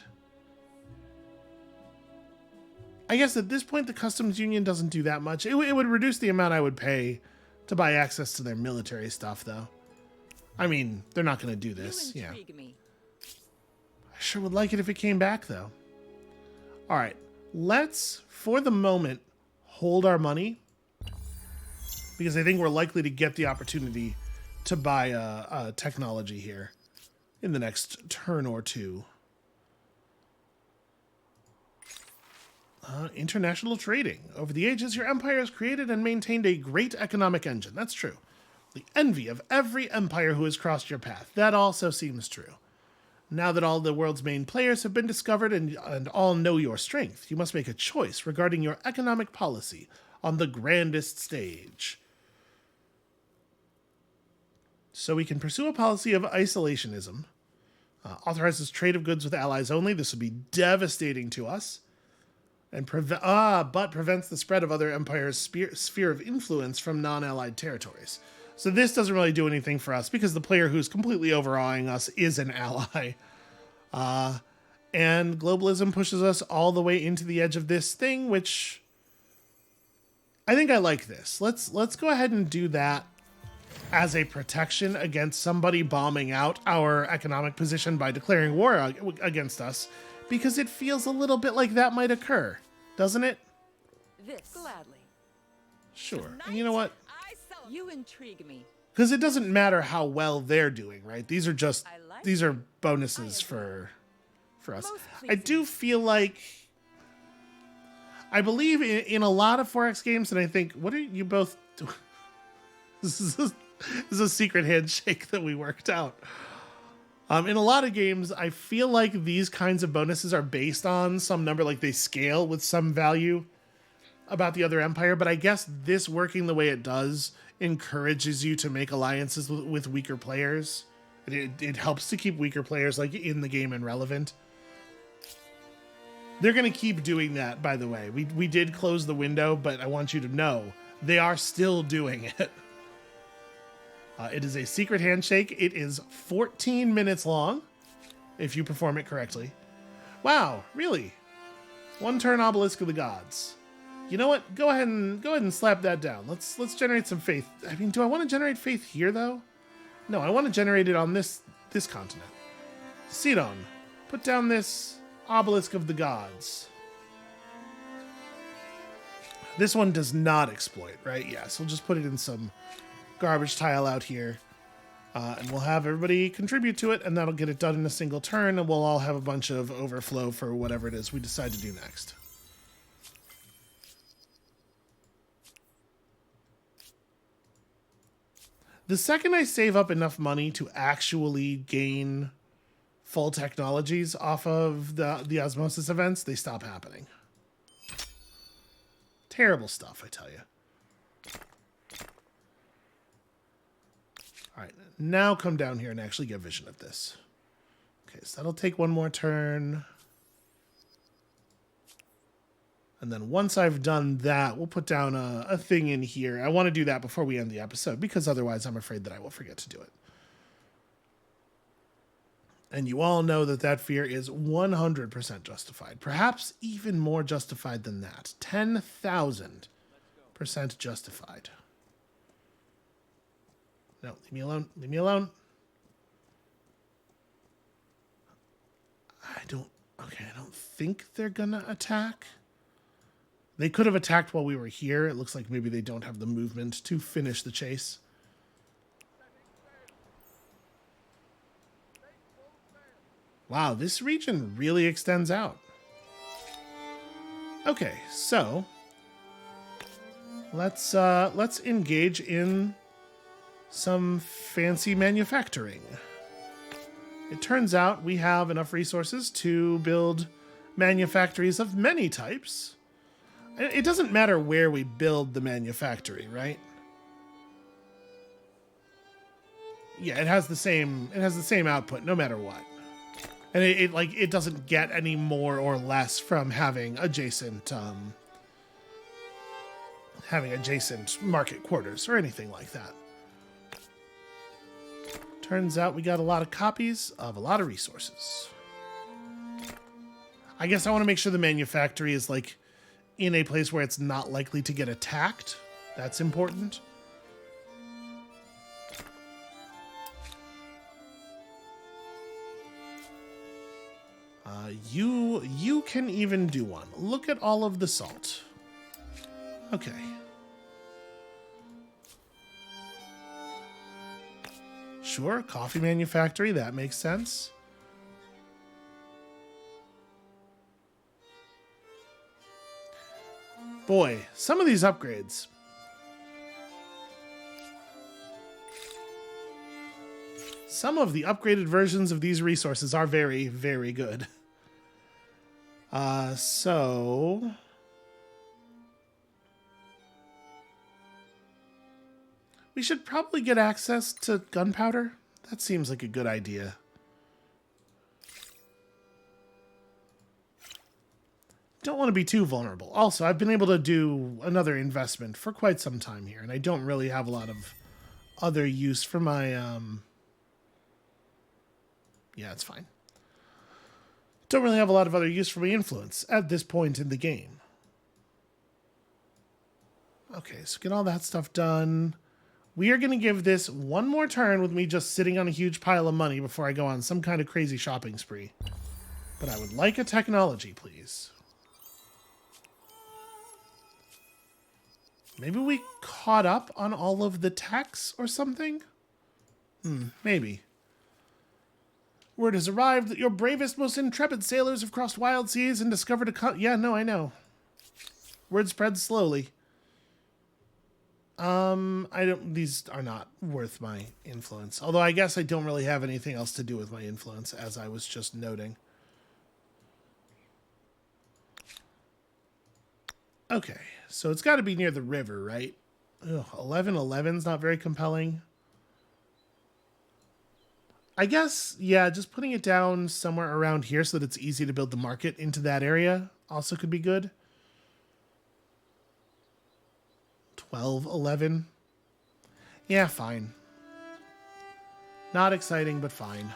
Speaker 1: I guess at this point, the customs union doesn't do that much. It would reduce the amount I would pay to buy access to their military stuff, though. I mean, they're not going to do this. Yeah.
Speaker 4: Me.
Speaker 1: I sure would like it if it came back, though. All right. Let's, for the moment, hold our money. Because I think we're likely to get the opportunity to buy a technology here in the next turn or two. International trading. Over the ages, your empire has created and maintained a great economic engine. That's true. The envy of every empire who has crossed your path. That also seems true. Now that all the world's main players have been discovered and all know your strength, you must make a choice regarding your economic policy on the grandest stage. So we can pursue a policy of isolationism. Authorizes trade of goods with allies only. This would be devastating to us. And but prevents the spread of other empires' sphere of influence from non-allied territories. So this doesn't really do anything for us because the player who's completely overawing us is an ally. And globalism pushes us all the way into the edge of this thing, which I think I like this. Let's go ahead and do that as a protection against somebody bombing out our economic position by declaring war against us. Because it feels a little bit like that might occur, doesn't it?
Speaker 4: This gladly.
Speaker 1: Sure. And you know what?
Speaker 4: You intrigue me.
Speaker 1: Because it doesn't matter how well they're doing, right? These are bonuses for us. I do feel like I believe in a lot of Forex games, and I think, what are you both doing? This is a secret handshake that we worked out. In a lot of games, I feel like these kinds of bonuses are based on some number, like they scale with some value about the other empire. But I guess this working the way it does encourages you to make alliances with weaker players. It helps to keep weaker players like in the game and relevant. They're going to keep doing that, by the way. We did close the window, but I want you to know they are still doing it. It is a secret handshake. It is 14 minutes long, if you perform it correctly. Wow, really? One turn obelisk of the gods. You know what? Go ahead and slap that down. Let's generate some faith. I mean, do I want to generate faith here though? No, I want to generate it on this continent. Sidon, put down this obelisk of the gods. This one does not exploit, right? Yeah, so we'll just put it in some garbage tile out here, and we'll have everybody contribute to it, and that'll get it done in a single turn, and we'll all have a bunch of overflow for whatever it is we decide to do next. The second I save up enough money to actually gain full technologies off of the osmosis events, they stop happening. Terrible stuff, I tell you. All right, now come down here and actually get vision at this. Okay, so that'll take one more turn. And then once I've done that, we'll put down a thing in here. I want to do that before we end the episode, because otherwise I'm afraid that I will forget to do it. And you all know that that fear is 100% justified. Perhaps even more justified than that. 10,000% justified. No, leave me alone. Leave me alone. I don't think they're gonna attack. They could have attacked while we were here. It looks like maybe they don't have the movement to finish the chase. Wow, this region really extends out. Okay, so let's engage in some fancy manufacturing. It turns out we have enough resources to build manufactories of many types. It doesn't matter where we build the manufactory, right? Yeah, it has the same output no matter what. And it doesn't get any more or less from having adjacent market quarters or anything like that. Turns out we got a lot of copies of a lot of resources. I guess I want to make sure the manufactory is like in a place where it's not likely to get attacked. That's important. You can even do one. Look at all of the salt. Okay. Sure, coffee manufactory, that makes sense. Boy, some of these upgrades. Some of the upgraded versions of these resources are very, very good. So we should probably get access to gunpowder. That seems like a good idea. Don't want to be too vulnerable. Also, I've been able to do another investment for quite some time here, and I don't really have a lot of other use for my, yeah, it's fine. Don't really have a lot of other use for my influence at this point in the game. Okay, so get all that stuff done. We are going to give this one more turn with me just sitting on a huge pile of money before I go on some kind of crazy shopping spree. But I would like a technology, please. Maybe we caught up on all of the techs or something? Maybe. Word has arrived that your bravest, most intrepid sailors have crossed wild seas and discovered a yeah, no, I know. Word spreads slowly. These are not worth my influence. Although I guess I don't really have anything else to do with my influence, as I was just noting. Okay, so it's got to be near the river, right? Ugh, 1111's not very compelling. I guess, yeah, just putting it down somewhere around here so that it's easy to build the market into that area also could be good. 1211. Yeah, fine. Not exciting, but fine.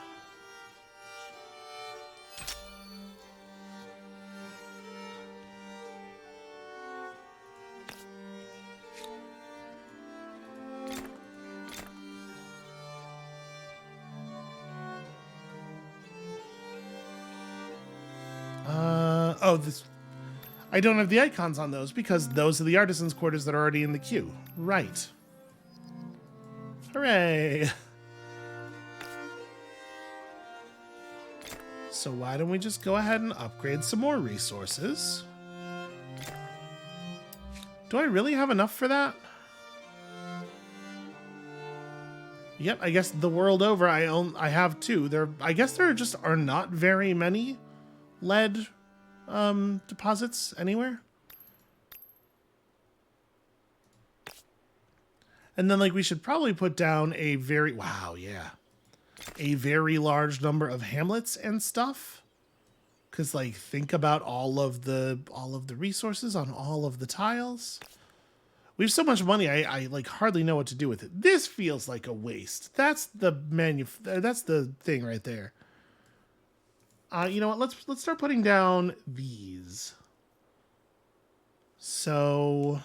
Speaker 1: I don't have the icons on those because those are the artisans' quarters that are already in the queue. Right. Hooray! So why don't we just go ahead and upgrade some more resources? Do I really have enough for that? Yep, I guess the world over I have two. I guess there just are not very many lead deposits anywhere. And then, like, we should probably put down a very... Wow, yeah. a very large number of hamlets and stuff. Cause like think about all of the resources on all of the tiles. We have so much money, I like hardly know what to do with it. This feels like a waste. That's the that's the thing right there. You know what? Let's start putting down these. So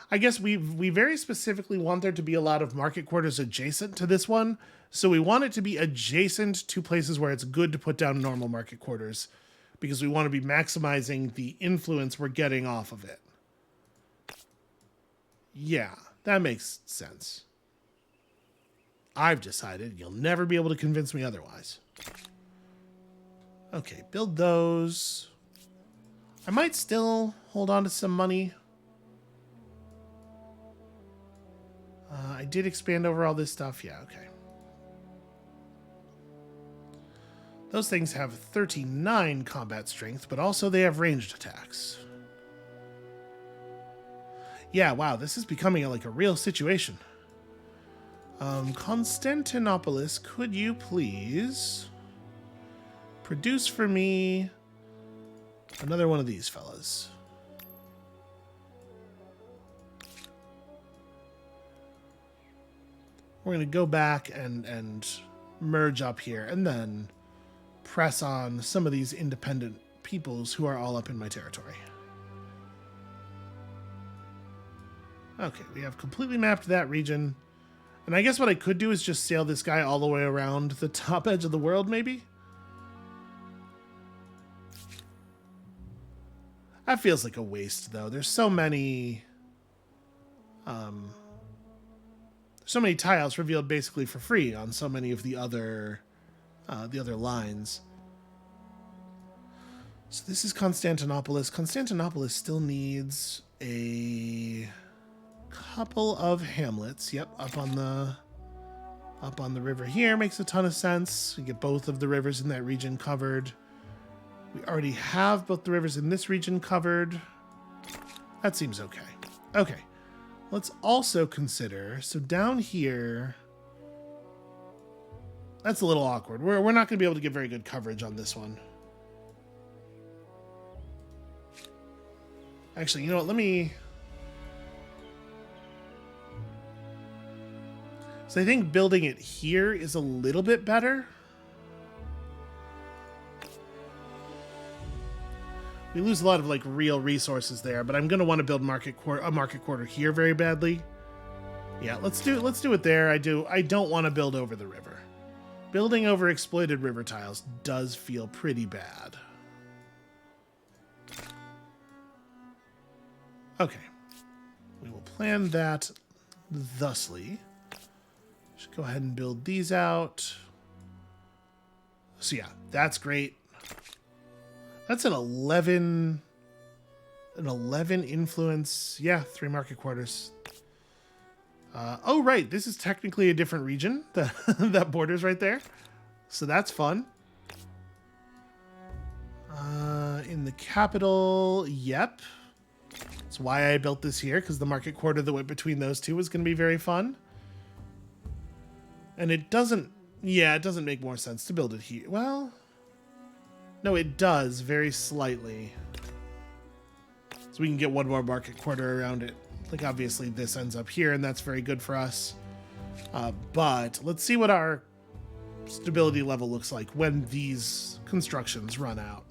Speaker 1: I guess we very specifically want there to be a lot of market quarters adjacent to this one. So we want it to be adjacent to places where it's good to put down normal market quarters because we want to be maximizing the influence we're getting off of it. Yeah, that makes sense. I've decided you'll never be able to convince me otherwise. Okay, build those. I might still hold on to some money. I did expand over all this stuff. Yeah, okay. Those things have 39 combat strength, but also they have ranged attacks. Yeah, wow, this is becoming like a real situation. Constantinopolis, could you please produce for me another one of these fellas? We're going to go back and merge up here and then press on some of these independent peoples who are all up in my territory. Okay, we have completely mapped that region. And I guess what I could do is just sail this guy all the way around the top edge of the world, maybe? That feels like a waste, though. There's so many... so many tiles revealed basically for free on so many of the other lines. So this is Constantinopolis. Constantinopolis still needs a couple of hamlets. Yep, up on the river here makes a ton of sense. We get both of the rivers in that region covered. We already have both the rivers in this region covered. That seems okay. Okay. Let's also consider, so down here, that's a little awkward. We're not going to be able to get very good coverage on this one. Actually, you know what, let me... So I think building it here is a little bit better. We lose a lot of like real resources there, but I'm going to want to build a market quarter here very badly. Yeah, let's do it there. I don't want to build over the river. Building over exploited river tiles does feel pretty bad. Okay. We will plan that thusly. Just go ahead and build these out. So yeah, that's great. That's an 11 influence. Yeah, 3 market quarters. Oh, right. This is technically a different region that borders right there. So that's fun. In the capital, yep. That's why I built this here, because the market quarter that went between those two was going to be very fun. And it doesn't make more sense to build it here. Well... No, it does, very slightly. So we can get one more market quarter around it. Like, obviously, this ends up here, and that's very good for us. But let's see what our stability level looks like when these constructions run out.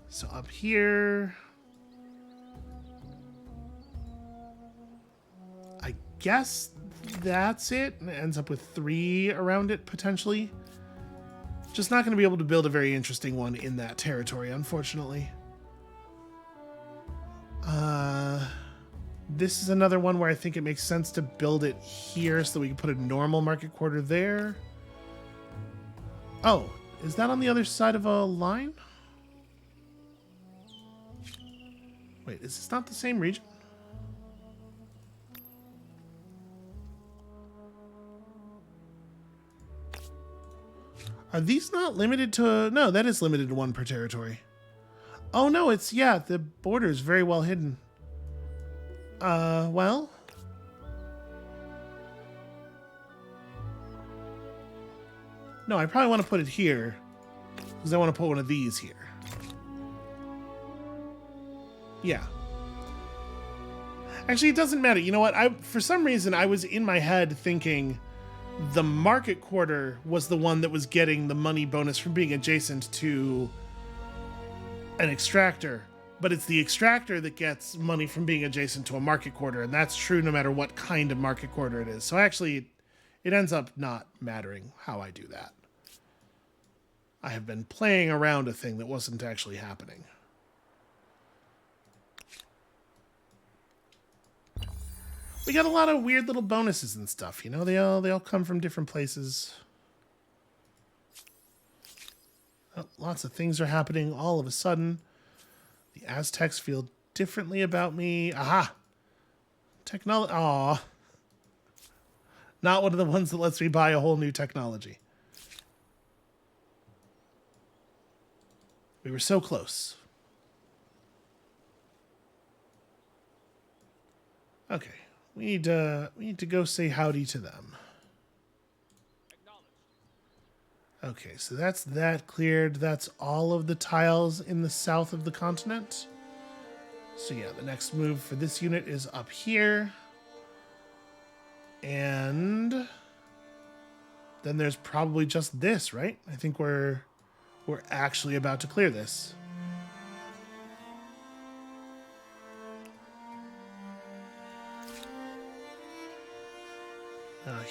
Speaker 1: So up here... I guess that's it. And it ends up with 3 around it, potentially. Just not going to be able to build a very interesting one in that territory, unfortunately. This is another one where I think it makes sense to build it here so that we can put a normal market quarter there. Oh, is that on the other side of a line? Wait, is this not the same region? Are these not limited to... No, that is limited to 1 per territory. Oh, no, it's... Yeah, the border is very well hidden. Well... No, I probably want to put it here because I want to put one of these here. Yeah. Actually, it doesn't matter. You know what? For some reason, I was in my head thinking the market quarter was the one that was getting the money bonus from being adjacent to an extractor. But it's the extractor that gets money from being adjacent to a market quarter, and that's true no matter what kind of market quarter it is. So actually, it ends up not mattering how I do that. I have been playing around a thing that wasn't actually happening. We got a lot of weird little bonuses and stuff, you know? They all come from different places. Oh, lots of things are happening all of a sudden. The Aztecs feel differently about me. Aha! Technology. Aw. Not one of the ones that lets me buy a whole new technology. We were so close. Okay. We need to go say howdy to them. Okay, so that's that cleared. That's all of the tiles in the south of the continent. So yeah, the next move for this unit is up here. And then there's probably just this, right? I think we're actually about to clear this.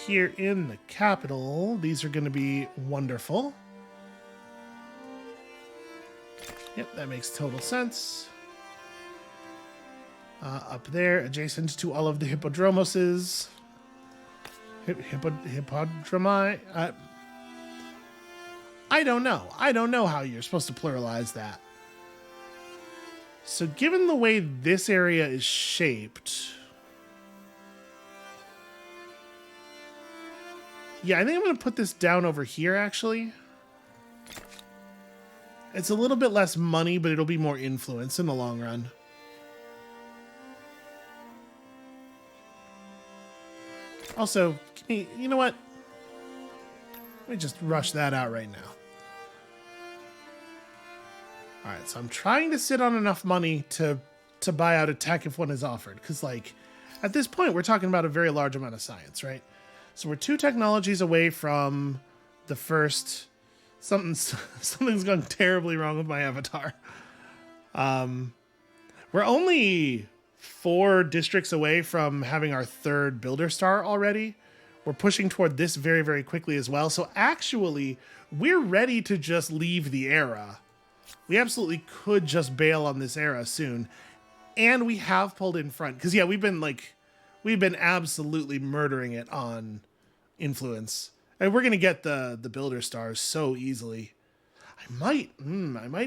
Speaker 1: Here in the capital, these are going to be wonderful. Yep, that makes total sense. Up there, adjacent to all of the hippodromoses. Hippodromi? I don't know. I don't know how you're supposed to pluralize that. So given the way this area is shaped... Yeah, I think I'm going to put this down over here, actually. It's a little bit less money, but it'll be more influence in the long run. Also, you know what? Let me just rush that out right now. Alright, so I'm trying to sit on enough money to buy out a tech if one is offered. Because, like, at this point, we're talking about a very large amount of science, right? So we're 2 technologies away from the first... Something's gone terribly wrong with my avatar. We're only 4 districts away from having our 3rd builder star already. We're pushing toward this very, very quickly as well. So actually, we're ready to just leave the era. We absolutely could just bail on this era soon. And we have pulled in front. Because, yeah, we've been absolutely murdering it on influence. And we're going to get the builder stars so easily. I might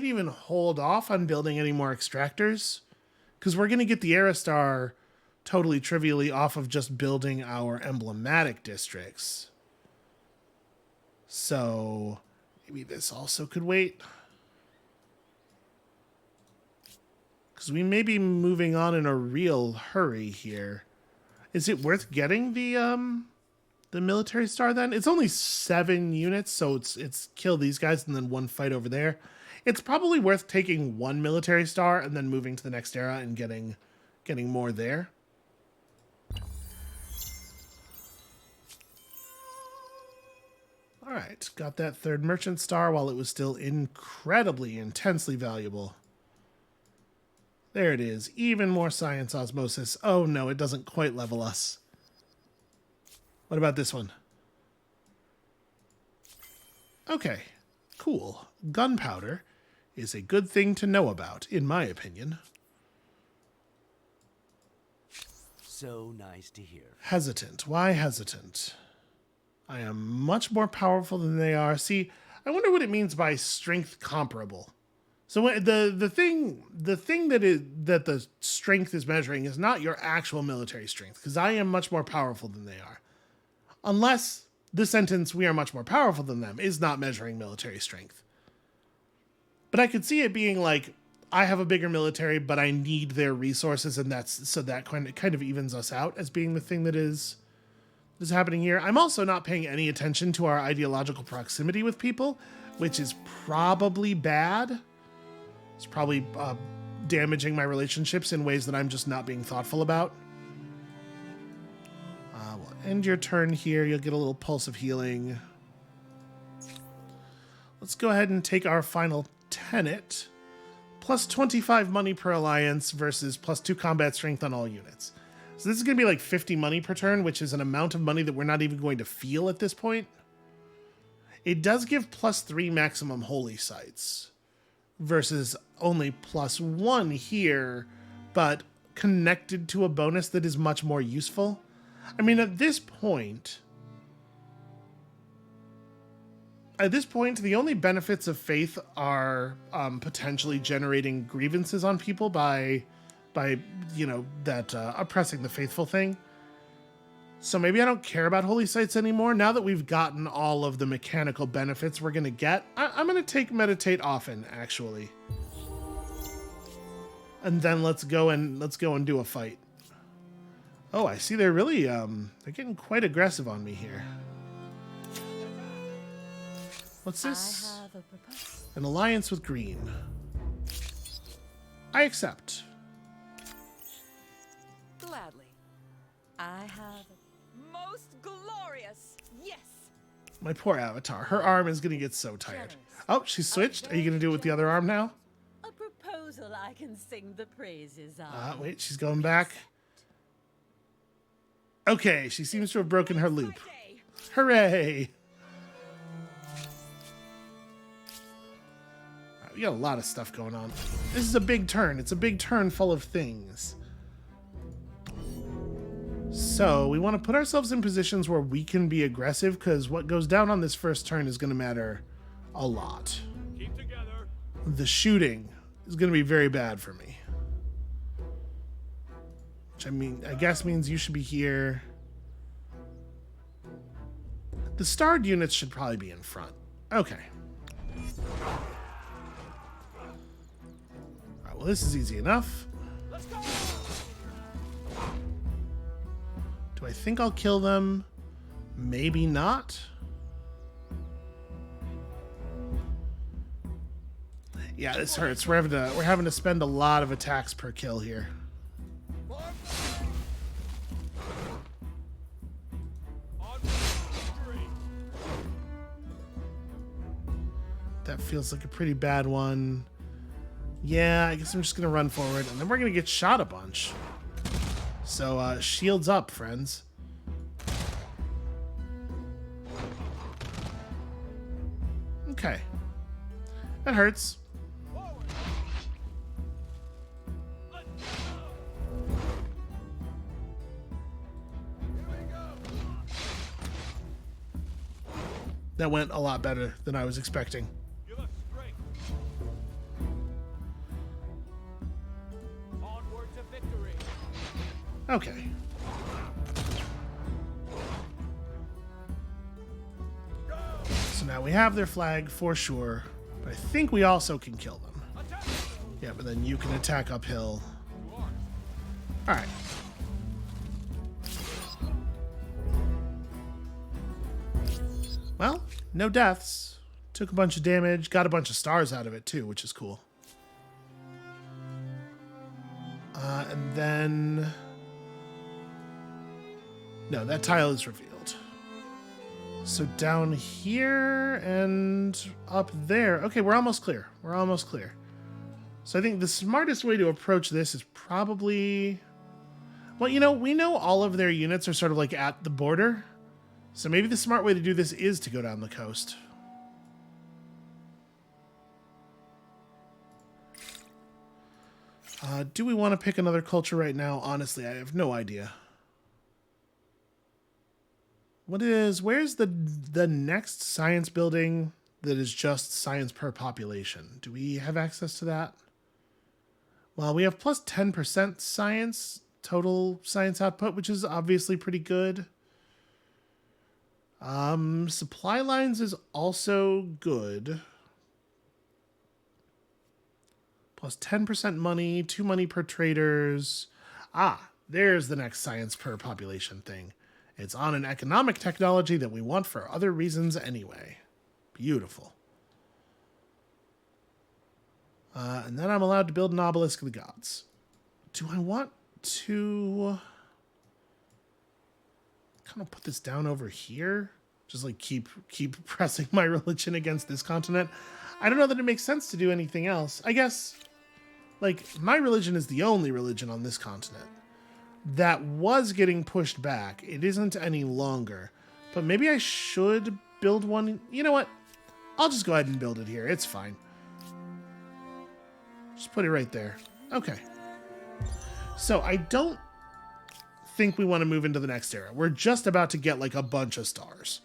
Speaker 1: even hold off on building any more extractors. Because we're going to get the era star totally trivially off of just building our emblematic districts. So maybe this also could wait. Because we may be moving on in a real hurry here. Is it worth getting the military star then? It's only 7 units, so it's kill these guys and then 1 fight over there. It's probably worth taking 1 military star and then moving to the next era and getting more there. All right, got that 3rd merchant star while it was still incredibly, intensely valuable. There it is. Even more science osmosis. Oh no, it doesn't quite level us. What about this one? Okay, cool. Gunpowder is a good thing to know about, in my opinion.
Speaker 7: So nice to hear.
Speaker 1: Hesitant. Why hesitant? I am much more powerful than they are. See, I wonder what it means by strength comparable. So the thing that the strength is measuring is not your actual military strength, because I am much more powerful than they are. Unless the sentence, we are much more powerful than them, is not measuring military strength. But I could see it being like, I have a bigger military, but I need their resources, and that kind of evens us out as being the thing that is is happening here. I'm also not paying any attention to our ideological proximity with people, which is probably bad. It's probably damaging my relationships in ways that I'm just not being thoughtful about. We'll end your turn here. You'll get a little pulse of healing. Let's go ahead and take our final tenet. Plus 25 money per alliance versus plus 2 combat strength on all units. So this is going to be like 50 money per turn, which is an amount of money that we're not even going to feel at this point. It does give plus 3 maximum holy sites versus only plus 1 here, but connected to a bonus that is much more useful. I mean, at this point, the only benefits of faith are potentially generating grievances on people by that oppressing the faithful thing. So maybe I don't care about holy sites anymore. Now that we've gotten all of the mechanical benefits we're gonna get, I'm gonna take meditate often, actually. And then let's go and do a fight. Oh, I see they're really they're getting quite aggressive on me here. What's this?
Speaker 6: I have a proposal.
Speaker 1: An alliance with green. I accept.
Speaker 4: Gladly.
Speaker 6: I have
Speaker 4: Most glorious. Yes.
Speaker 1: My poor avatar. Her arm is going to get so tired. Oh, she switched. Are you going to do it with the other arm now?
Speaker 6: a proposal I can sing the praises of.
Speaker 1: Wait, she's going back. Okay, she seems to have broken her loop. Hooray! We got a lot of stuff going on. This is a big turn. It's a big turn full of things. So we want to put ourselves in positions where we can be aggressive, because what goes down on this first turn is going to matter a lot.
Speaker 3: Keep together.
Speaker 1: The shooting is going to be very bad for me. Which I guess means you should be here. The starred units should probably be in front. Okay. Alright, well, this is easy enough.
Speaker 3: Let's go.
Speaker 1: Do I think I'll kill them? Maybe not. Yeah, this hurts. We're having to spend a lot of attacks per kill here. That feels like a pretty bad one. Yeah, I guess I'm just gonna run forward, and then we're gonna get shot a bunch. So, shields up, friends. Okay. That hurts. That went a lot better than I was expecting.
Speaker 3: Give us strength. Onward to victory.
Speaker 1: Okay. So now we have their flag for sure, but I think we also can kill them.
Speaker 3: Attack.
Speaker 1: Yeah, but then you can attack uphill. All right. Well, no deaths. Took a bunch of damage, got a bunch of stars out of it too, which is cool. And then... No, that tile is revealed. So down here and up there. Okay, we're almost clear. We're almost clear. So I think the smartest way to approach this is probably... Well, you know, we know all of their units are sort of like at the border. So maybe the smart way to do this is to go down the coast. Do we want to pick another culture right now? Honestly, I have no idea. Where's the next science building that is just science per population? Do we have access to that? Well, we have plus 10% science, total science output, which is obviously pretty good. Supply lines is also good. Plus 10% money, 2 money per traders. Ah, there's the next science per population thing. It's on an economic technology that we want for other reasons anyway. Beautiful. And then I'm allowed to build an obelisk of the gods. Do I want to kind of put this down over here? Just like keep pressing my religion against this continent? I don't know that it makes sense to do anything else. I guess, like, my religion is the only religion on this continent that was getting pushed back. It isn't any longer. But maybe I should build one. You know what? I'll just go ahead and build it here. It's fine. Just put it right there. Okay. So I don't think we want to move into the next era. We're just about to get like a bunch of stars.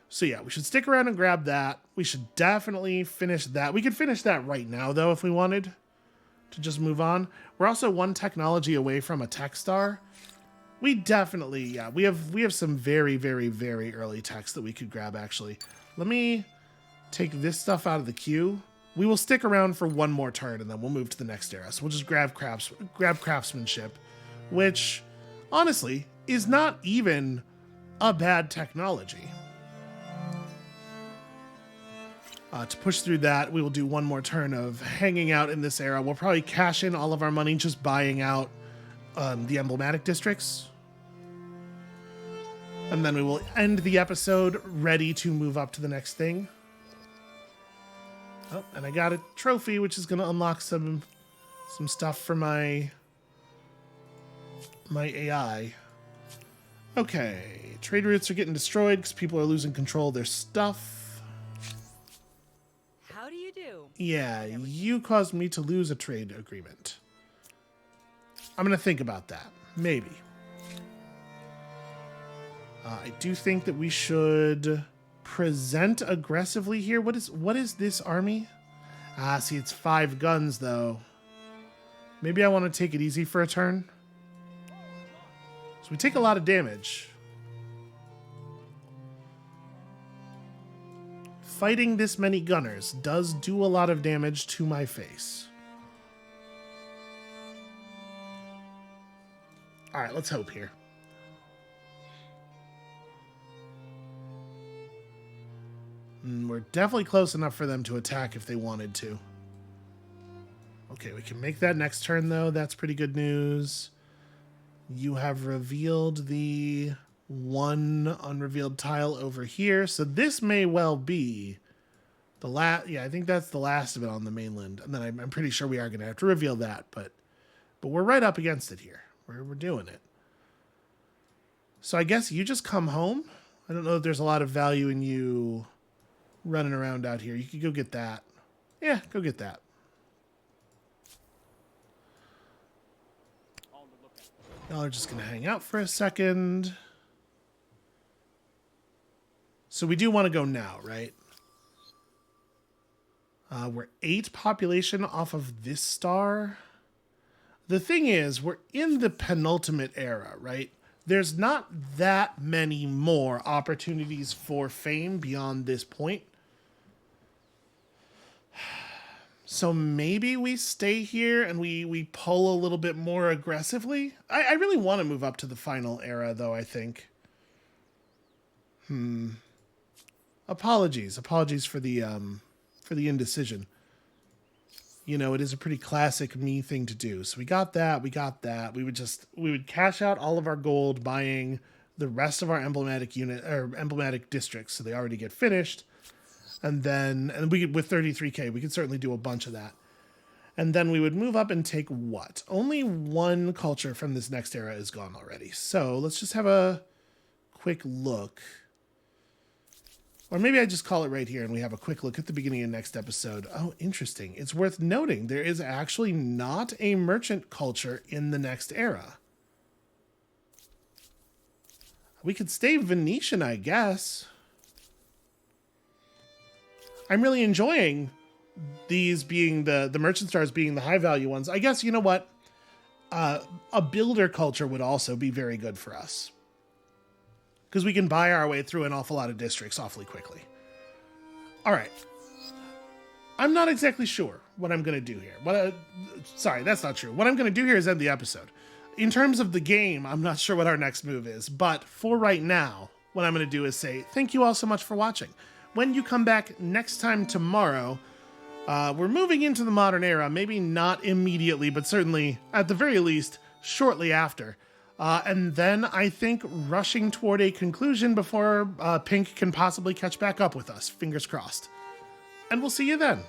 Speaker 1: So yeah, we should stick around and grab that. We should definitely finish that. We could finish that right now though if we wanted to just move on. We're also one technology away from a tech star. We definitely, yeah, we have some very, very, very early techs that we could grab actually. Let me take this stuff out of the queue. We will stick around for one more turn and then we'll move to the next era. So we'll just grab craftsmanship, which honestly is not even a bad technology. To push through that, we will do one more turn of hanging out in this era. We'll probably cash in all of our money just buying out the emblematic districts. And then we will end the episode ready to move up to the next thing. Oh, and I got a trophy, which is going to unlock some stuff for my AI. Okay, trade routes are getting destroyed because people are losing control of their stuff.
Speaker 4: How do you do?
Speaker 1: Yeah, you caused me to lose a trade agreement. I'm going to think about that. Maybe. I do think that we should present aggressively here. What is this army? Ah, see, it's 5 guns, though. Maybe I want to take it easy for a turn. So we take a lot of damage. Fighting this many gunners does do a lot of damage to my face. All right, let's hope here. We're definitely close enough for them to attack if they wanted to. Okay, we can make that next turn, though. That's pretty good news. You have revealed the one unrevealed tile over here. So this may well be the last. Yeah, I think that's the last of it on the mainland. And then I'm pretty sure we are going to have to reveal that. But we're right up against it here. We're doing it. So I guess you just come home. I don't know if there's a lot of value in you running around out here. You could go get that. Yeah, go get that. Y'all are just going to hang out for a second. So we do want to go now, right? We're 8 population off of this star. The thing is, we're in the penultimate era, right? There's not that many more opportunities for fame beyond this point. So maybe we stay here and we pull a little bit more aggressively. I really want to move up to the final era, though, I think. Apologies for the indecision. You know, it is a pretty classic me thing to do. So we got that. We would cash out all of our gold buying the rest of our emblematic districts, so they already get finished. And we with 33k, we could certainly do a bunch of that. And then we would move up and take what? Only one culture from this next era is gone already. So let's just have a quick look. Or maybe I just call it right here and we have a quick look at the beginning of next episode. Oh, interesting. It's worth noting there is actually not a merchant culture in the next era. We could stay Venetian, I guess. I'm really enjoying these being the merchant stars being the high value ones. I guess, you know what? A builder culture would also be very good for us. Because we can buy our way through an awful lot of districts awfully quickly. All right. I'm not exactly sure what I'm going to do here. Sorry, that's not true. What I'm going to do here is end the episode. in terms of the game, I'm not sure what our next move is, but for right now, what I'm going to do is say thank you all so much for watching. When you come back next time tomorrow, we're moving into the modern era, maybe not immediately, but certainly, at the very least, shortly after. And then I think rushing toward a conclusion before Pink can possibly catch back up with us. Fingers crossed. And we'll see you then.